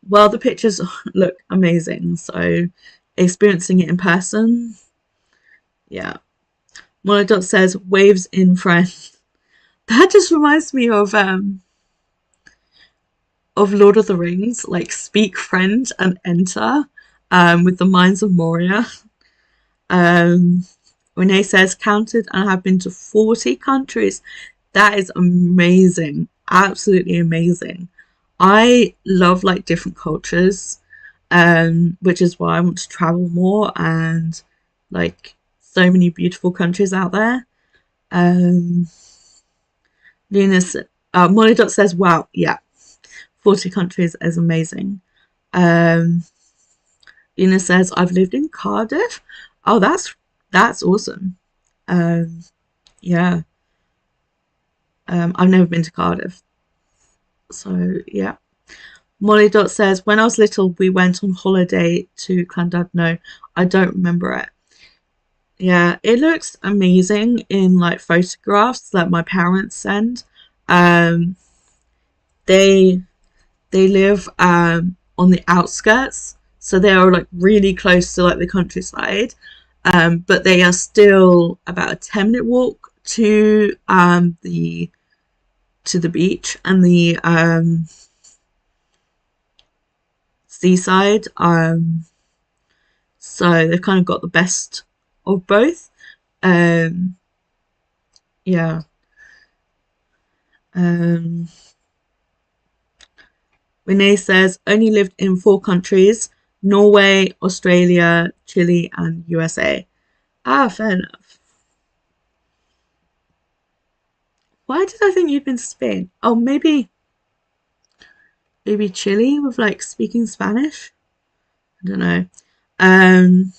Well, the pictures look amazing, so experiencing it in person, yeah. Monodot says, waves in French. That just reminds me of Lord of the Rings, like speak French and enter, with the Mines of Moria. Um, Renee says, counted and have been to 40 countries. That is amazing. Absolutely amazing. I love like different cultures, which is why I want to travel more, and like so many beautiful countries out there. Um, Luna's Molly Dot says, wow, yeah. 40 countries is amazing. Um, Una says, I've lived in Cardiff. Oh, that's awesome. Um, yeah. I've never been to Cardiff. So, yeah. Molly Dot says, when I was little, we went on holiday to Llandudno. I don't remember it. Yeah, it looks amazing in like photographs that my parents send. Um, they they live on the outskirts, so they are like really close to like the countryside. But they are still about a 10-minute walk to the beach and the seaside. So they've kind of got the best of both. Um, yeah. Um, Renee says only lived in 4 countries: Norway, Australia, Chile, and USA. Ah, fair enough. Why did I think you'd been to Spain? Oh, maybe Chile with like speaking Spanish. I don't know. Um,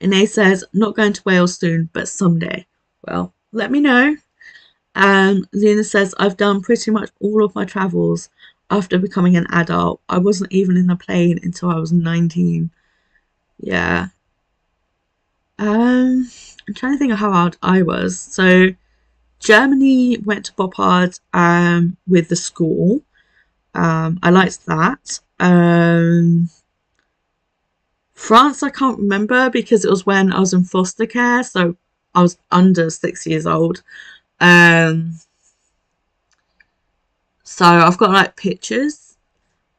Renee says not going to Wales soon, but someday. Well, let me know. Luna says I've done pretty much all of my travels after becoming an adult. I wasn't even in a plane until I was 19. Yeah. I'm trying to think of how old I was. So Germany went to Boppard with the school. I liked that. France, I can't remember because it was when I was in foster care, so I was under 6 years old. Um, so I've got like pictures,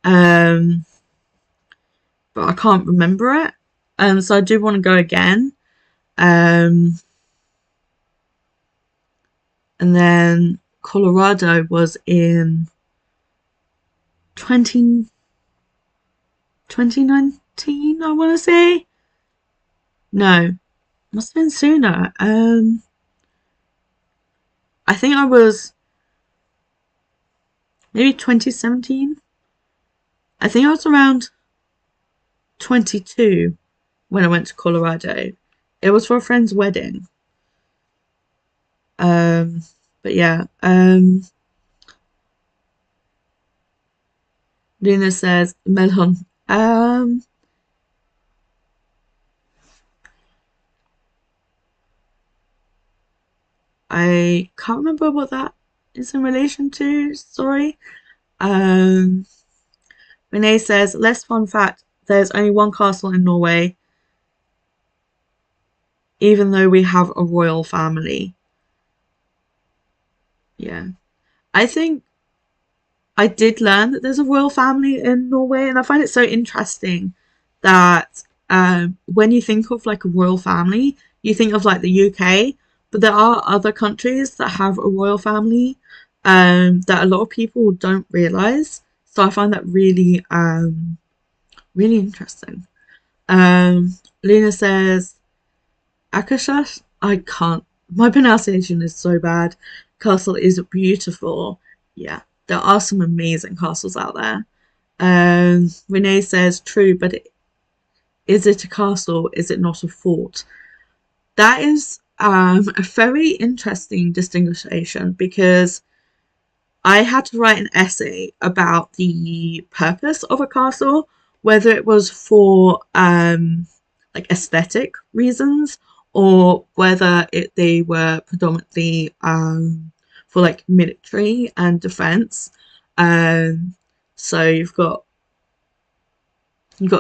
um, but I can't remember it. So I do want to go again. Um, and then Colorado was in 20, 2019, I want to say. No, must have been sooner. I think I was maybe 2017. I think I was around 22 when I went to Colorado. It was for a friend's wedding. Um, but yeah. Luna says melon. I can't remember what that is in relation to. Sorry. Um, Renee says less fun fact. There's only one castle in Norway, even though we have a royal family. Yeah. I think I did learn that there's a royal family in Norway, and I find it so interesting that when you think of like a royal family, you think of like the UK, but there are other countries that have a royal family that a lot of people don't realize. So I find that really interesting. Lena says Akasha. I can't. My pronunciation is so bad. Castle is beautiful. Yeah, there are some amazing castles out there. Renee says true, but is it a castle? Is it not a fort? That is a very interesting distinction because I had to write an essay about the purpose of a castle, whether it was for like aesthetic reasons or whether they were predominantly for like military and defense. Um, so you've got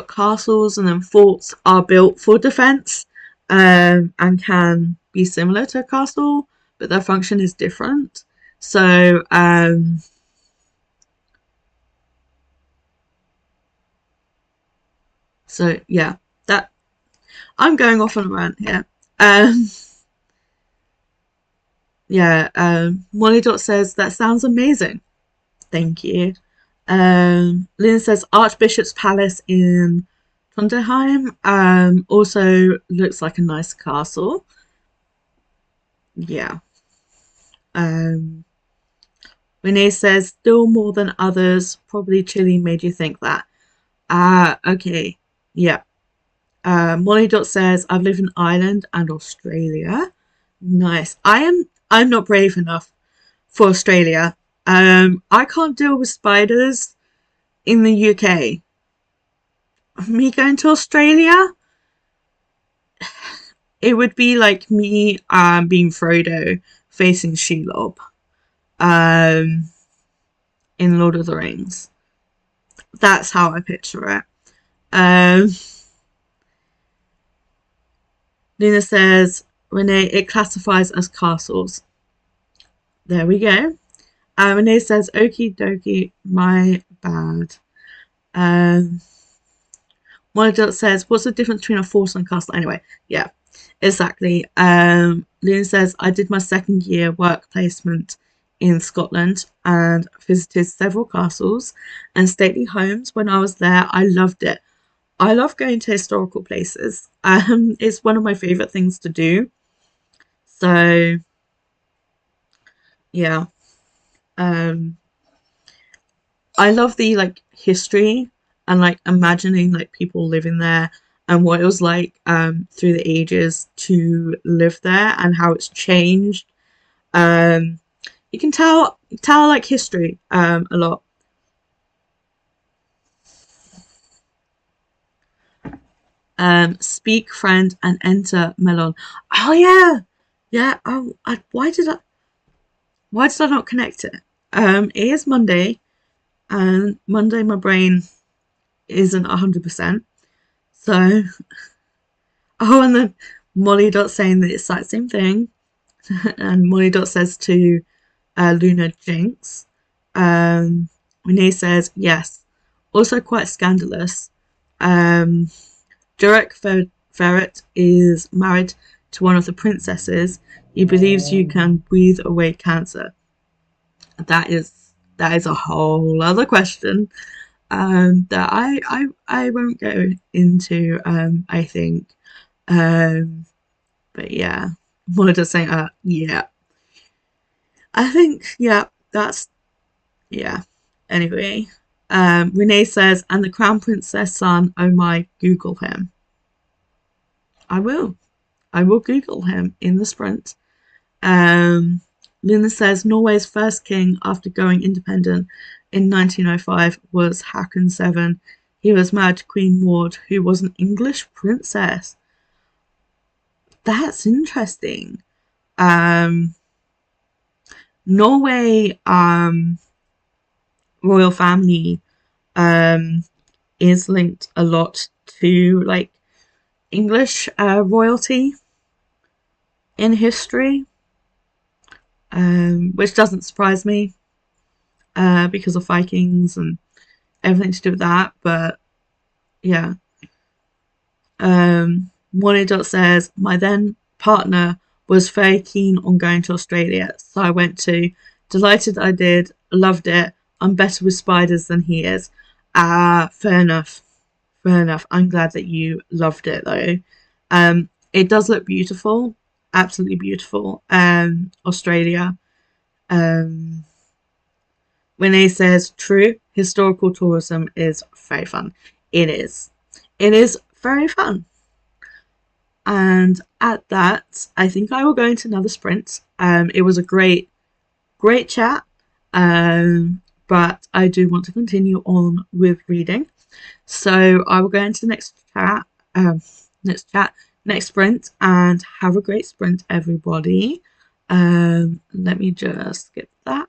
castles, and then forts are built for defense and can be similar to a castle, but their function is different. So yeah, that I'm going off on a rant here. Um, yeah, Molly Dot says that sounds amazing. Thank you. Lynn says Archbishop's Palace in Trondheim also looks like a nice castle. Yeah. Um, Renee says, still more than others. Probably Chile made you think that. Okay. Yeah. Molly Dot says, I've lived in Ireland and Australia. Nice. I'm not brave enough for Australia. I can't deal with spiders in the UK. Me going to Australia, it would be like me being Frodo facing Shelob um in Lord of the Rings. That's how I picture it. Um Luna says, Renee, it classifies as castles. There we go. Renee says, okie dokie, my bad. Um Monica says, what's the difference between a force and a castle? Anyway, yeah, exactly. Luna says, I did my second year work placement in Scotland and visited several castles and stately homes when I was there. I loved it. I love going to historical places. It's one of my favourite things to do. So, yeah. Um, I love the like history and like imagining like people living there and what it was like through the ages to live there and how it's changed. Um you can tell like history a lot. Speak friend and enter melon. Oh yeah. Yeah. Oh why did I not connect it? It is Monday and Monday my brain isn't 100%. So oh, and then Molly Dot saying the exact same thing, and Molly Dot says to Luna Jinx. Renee says yes, also quite scandalous. Um, Jurek Ferret is married to one of the princesses. He believes you can breathe away cancer. That is a whole other question that I won't go into. I think. Um, But yeah, wanted to say, yeah, I think, yeah, that's, yeah. Anyway, Renee says, and the Crown Princess son, oh my, Google him. I will. I will Google him in the sprint. Um, Luna says, Norway's first king after going independent in 1905 was Haakon VII. He was married to Queen Maud, who was an English princess. That's interesting. Um, Norway, royal family um, is linked a lot to like English royalty in history, which doesn't surprise me because of Vikings and everything to do with that. But yeah, Money says my then partner was very keen on going to Australia, so I went to. Delighted I did, loved it. I'm better with spiders than he is. Fair enough. Fair enough. I'm glad that you loved it though. It does look beautiful, absolutely beautiful. Australia. Um, Renee says true. Historical tourism is very fun. It is. It is very fun. And at that, I think I will go into another sprint. It was a great chat. But I do want to continue on with reading. So I will go into the next chat, next sprint, and have a great sprint, everybody. Let me just skip that.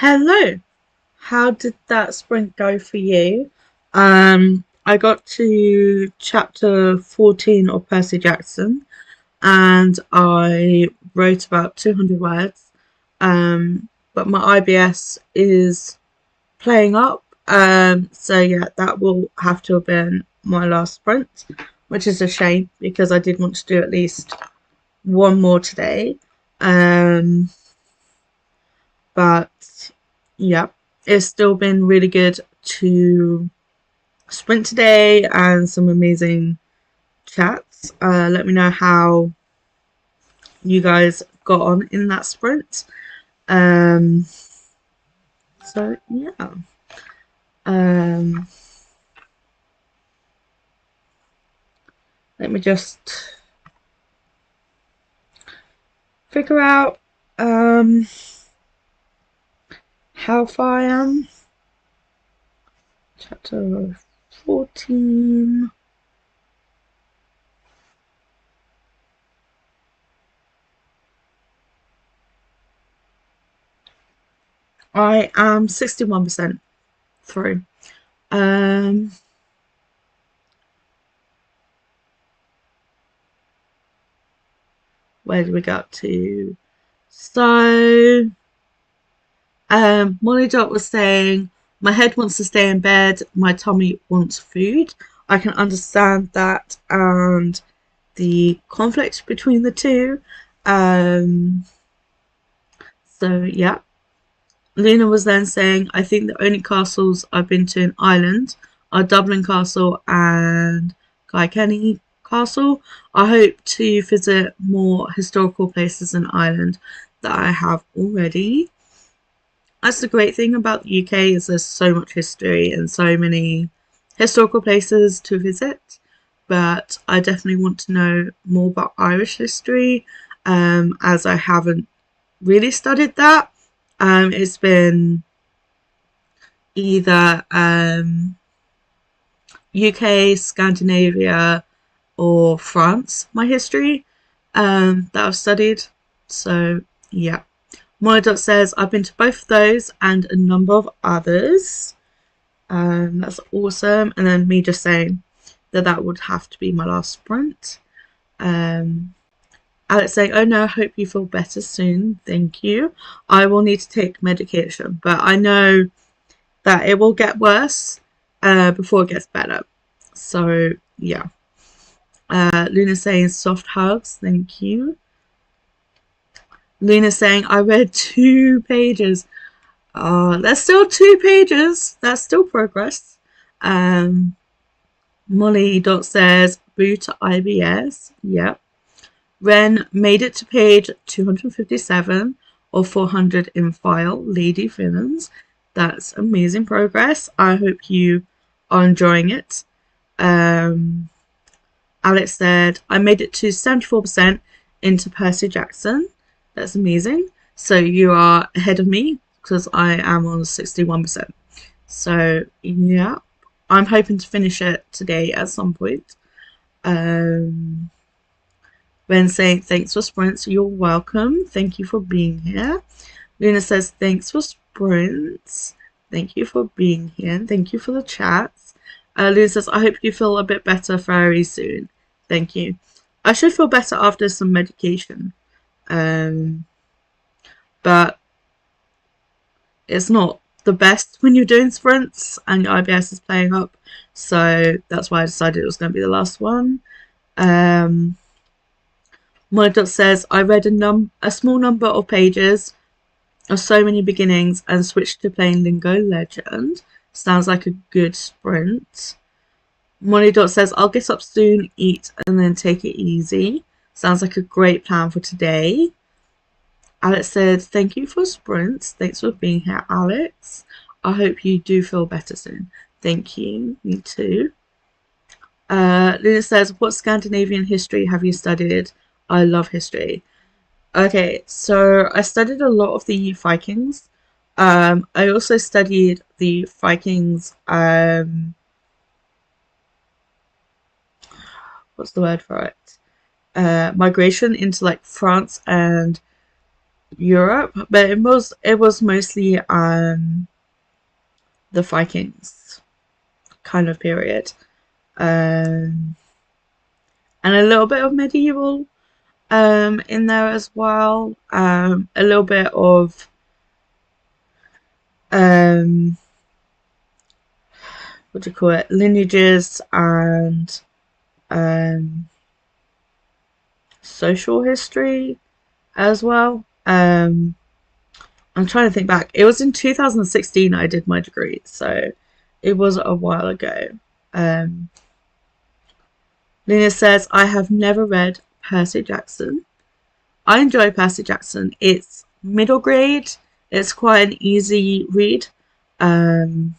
Hello. How did that sprint go for you? I got to chapter 14 of Percy Jackson and I wrote about 200 words. But my IBS is playing up. So yeah, that will have to have been my last sprint, which is a shame because I did want to do at least one more today. Um, but yeah, it's still been really good to sprint today and some amazing chats. Let me know how you guys got on in that sprint. Um, so yeah. Um, Let me just figure out how far I am. Chapter 14. I am 61% through. Um, where did we get to? So, Molly Dot was saying, my head wants to stay in bed, my tummy wants food. I can understand that and the conflict between the two. Um, so, yeah. Luna was then saying, I think the only castles I've been to in Ireland are Dublin Castle and Kilkenny Castle. I hope to visit more historical places in Ireland that I have already. That's the great thing about the UK is there's so much history and so many historical places to visit. But I definitely want to know more about Irish history, as I haven't really studied that. It's been either UK, Scandinavia, or France, my history, that I've studied. So, yeah. Monodot says, I've been to both of those and a number of others. That's awesome. And then me just saying that that would have to be my last sprint. Alex saying, oh no, I hope you feel better soon. Thank you. I will need to take medication, but I know that it will get worse before it gets better. So, yeah. Luna saying soft hugs. Thank you. Luna saying, I read 2 pages. There's still 2 pages. That's still progress. Molly Dot says, boo to IBS. Yep. Ren made it to page 257 or 400 in file. Lady Villains. That's amazing progress. I hope you are enjoying it. Alex said, I made it to 74% into Percy Jackson. That's amazing. So you are ahead of me because I am on 61%. So, yeah, I'm hoping to finish it today at some point. Ben saying, thanks for sprints. You're welcome. Thank you for being here. Luna says, thanks for sprints. Thank you for being here. And thank you for the chats. Luna says, I hope you feel a bit better very soon. Thank you. I should feel better after some medication. But it's not the best when you're doing sprints and your IBS is playing up. So that's why I decided it was going to be the last one. Monodot says, I read a small number of pages of so many beginnings and switched to playing Lingo Legend. Sounds like a good sprint. Monodot says, I'll get up soon, eat, and then take it easy. Sounds like a great plan for today. Alex said, thank you for sprints. Thanks for being here, Alex. I hope you do feel better soon. Thank you. Me too. Luna says, what Scandinavian history have you studied? I love history. Okay, so I studied a lot of the Vikings. I also studied the Vikings, what's the word for it? Migration into like France and Europe, but it was mostly the Vikings kind of period, um, and a little bit of medieval in there as well. A little bit of um, what do you call it? Lineages and um, social history as well. I'm trying to think back. It was in 2016 I did my degree, so it was a while ago. Um, Luna says, I have never read Percy Jackson. I enjoy Percy Jackson. It's middle grade. It's quite an easy read. Um,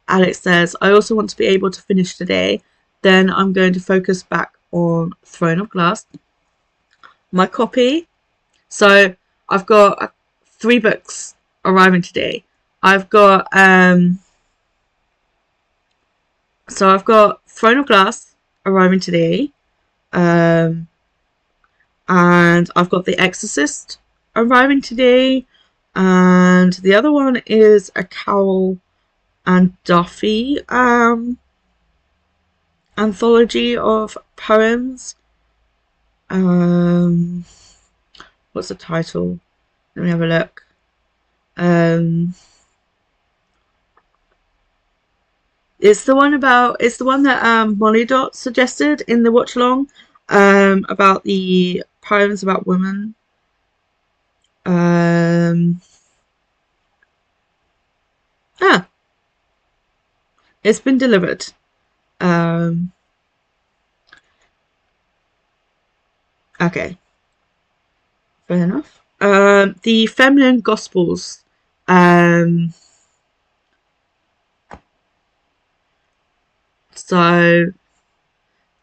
Alex says, I also want to be able to finish today. Then I'm going to focus back on Throne of Glass. My copy. So I've got 3 books arriving today. I've got Throne of Glass arriving today. And I've got The Exorcist arriving today. And the other one is a Cowell and Duffy anthology of poems. What's the title? Let me have a look. It's the one that Molly Dot suggested in the watch along, about the poems about women. It's been delivered. Okay, fair enough. The Feminine Gospels. So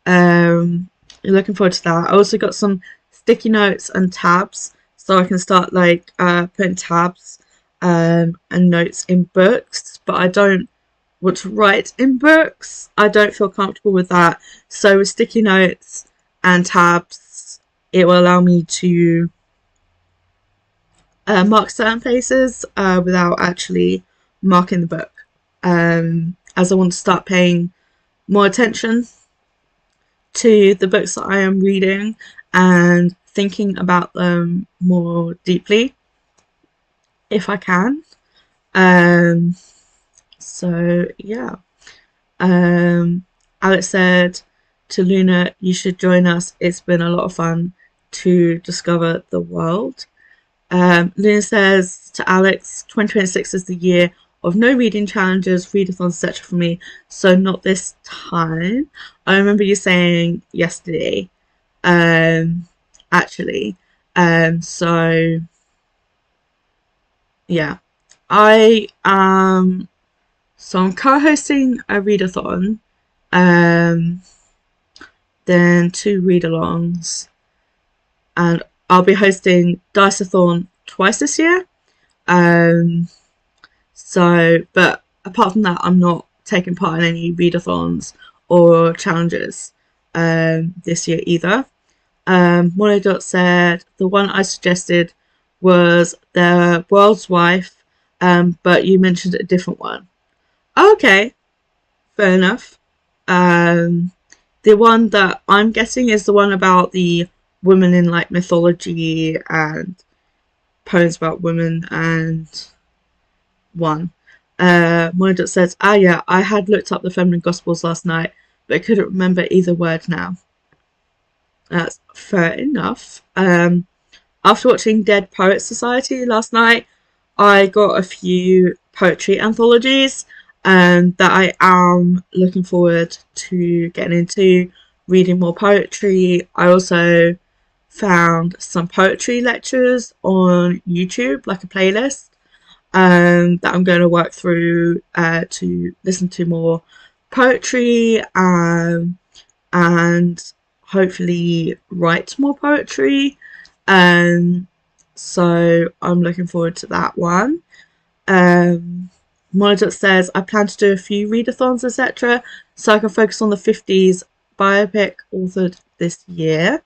looking forward to that. I also got some sticky notes and tabs, so I can start putting tabs and notes in books, but I don't want to write in books. I don't feel comfortable with that. So with sticky notes and tabs, it will allow me to mark certain places without actually marking the book, as I want to start paying more attention to the books that I am reading and thinking about them more deeply if I can. So yeah. Alex said to Luna, you should join us. It's been a lot of fun to discover the world. Luna says to Alex, 2026 is the year of no reading challenges, readathons, etc. for me, so not this time. I remember you saying yesterday, actually. So yeah, I'm co-hosting a readathon, then 2 read-alongs, and I'll be hosting Dice-a-thon twice this year. But apart from that, I'm not taking part in any readathons or challenges this year either. Monodot said the one I suggested was The World's Wife, but you mentioned a different one. Okay, fair enough. The one that I'm guessing is the one about the women in mythology and poems about women and one. Monodot says, yeah, I had looked up the Feminine Gospels last night, but I couldn't remember either word now. That's fair enough. After watching Dead Poets Society last night, I got a few poetry anthologies that I am looking forward to getting into, reading more poetry. I also found some poetry lectures on YouTube, like a playlist, that I'm going to work through to listen to more poetry and hopefully write more poetry. So I'm looking forward to that one. Monodot says I plan to do a few readathons, etc., so I can focus on the 50s biopic authored this year.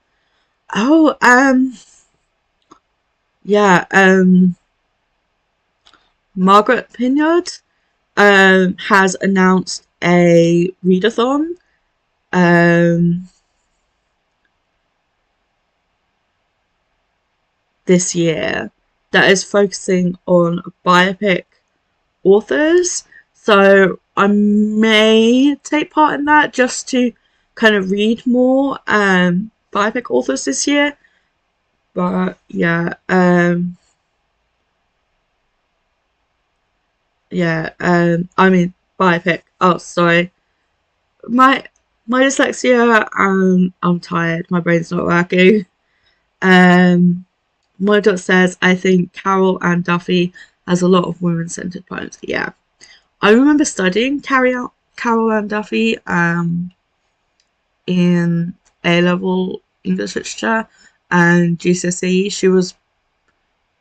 yeah, Margaret Pinyard has announced a readathon um, this year that is focusing on biopic authors. So I may take part in that just to kind of read more biopic authors this year. But I mean biopic. Oh, sorry, my my dyslexia. I'm tired. My brain's not working. Um, my dot says I think Carol and Duffy has a lot of women-centered poems. Yeah, I remember studying Carol Ann Duffy in A level English literature and GCSE. She was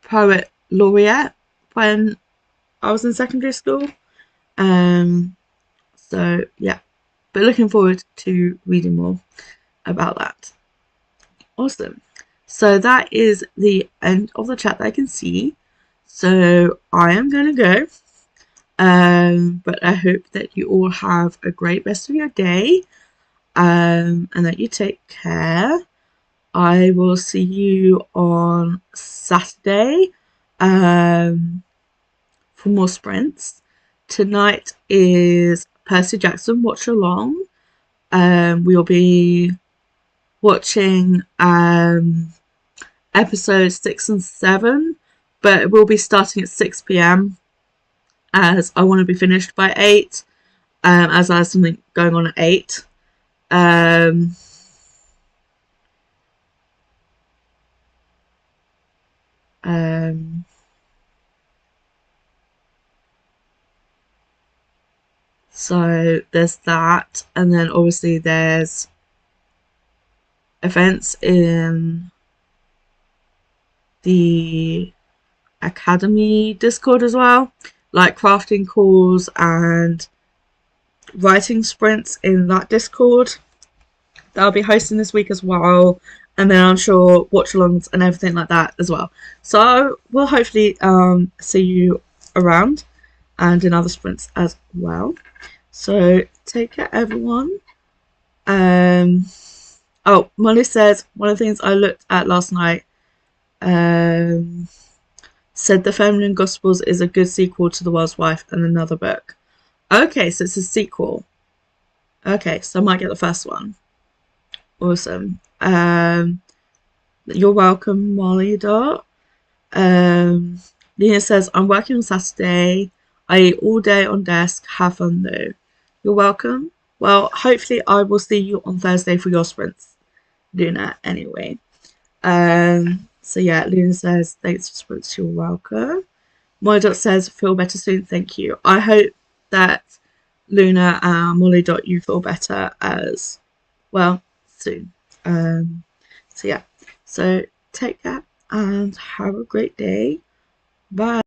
poet laureate when I was in secondary school. Um, so yeah, but looking forward to reading more about that. Awesome. So that is the end of the chat that I can see. So I am going to go. But I hope that you all have a great rest of your day, and that you take care. I will see you on Saturday for more sprints. Tonight is Percy Jackson Watch Along. We'll be watching episodes 6 and 7, but we'll be starting at 6 p.m. as I want to be finished by 8, as I have something going on at 8. Um, um, so there's that, and then obviously there's events in the Academy Discord as well, like crafting calls and writing sprints in that Discord that I'll be hosting this week as well, and then I'm sure watch alongs and everything like that as well. So we'll hopefully see you around and in other sprints as well. So take care, everyone. Oh, Molly says one of the things I looked at last night said the Feminine Gospels is a good sequel to The World's Wife and another book. Okay, so it's a sequel. Okay, so I might get the first one. Awesome. You're welcome, Molly Dot. Nina says, I'm working on Saturday. I eat all day on desk. Have fun though. You're welcome. Well, hopefully I will see you on Thursday for your sprints, Luna, anyway. So yeah, Luna says, thanks for sprints, you're welcome. Molly Dot says, feel better soon, thank you. I hope that Luna and Molly Dot, you feel better as well soon. So yeah, so take care and have a great day. Bye.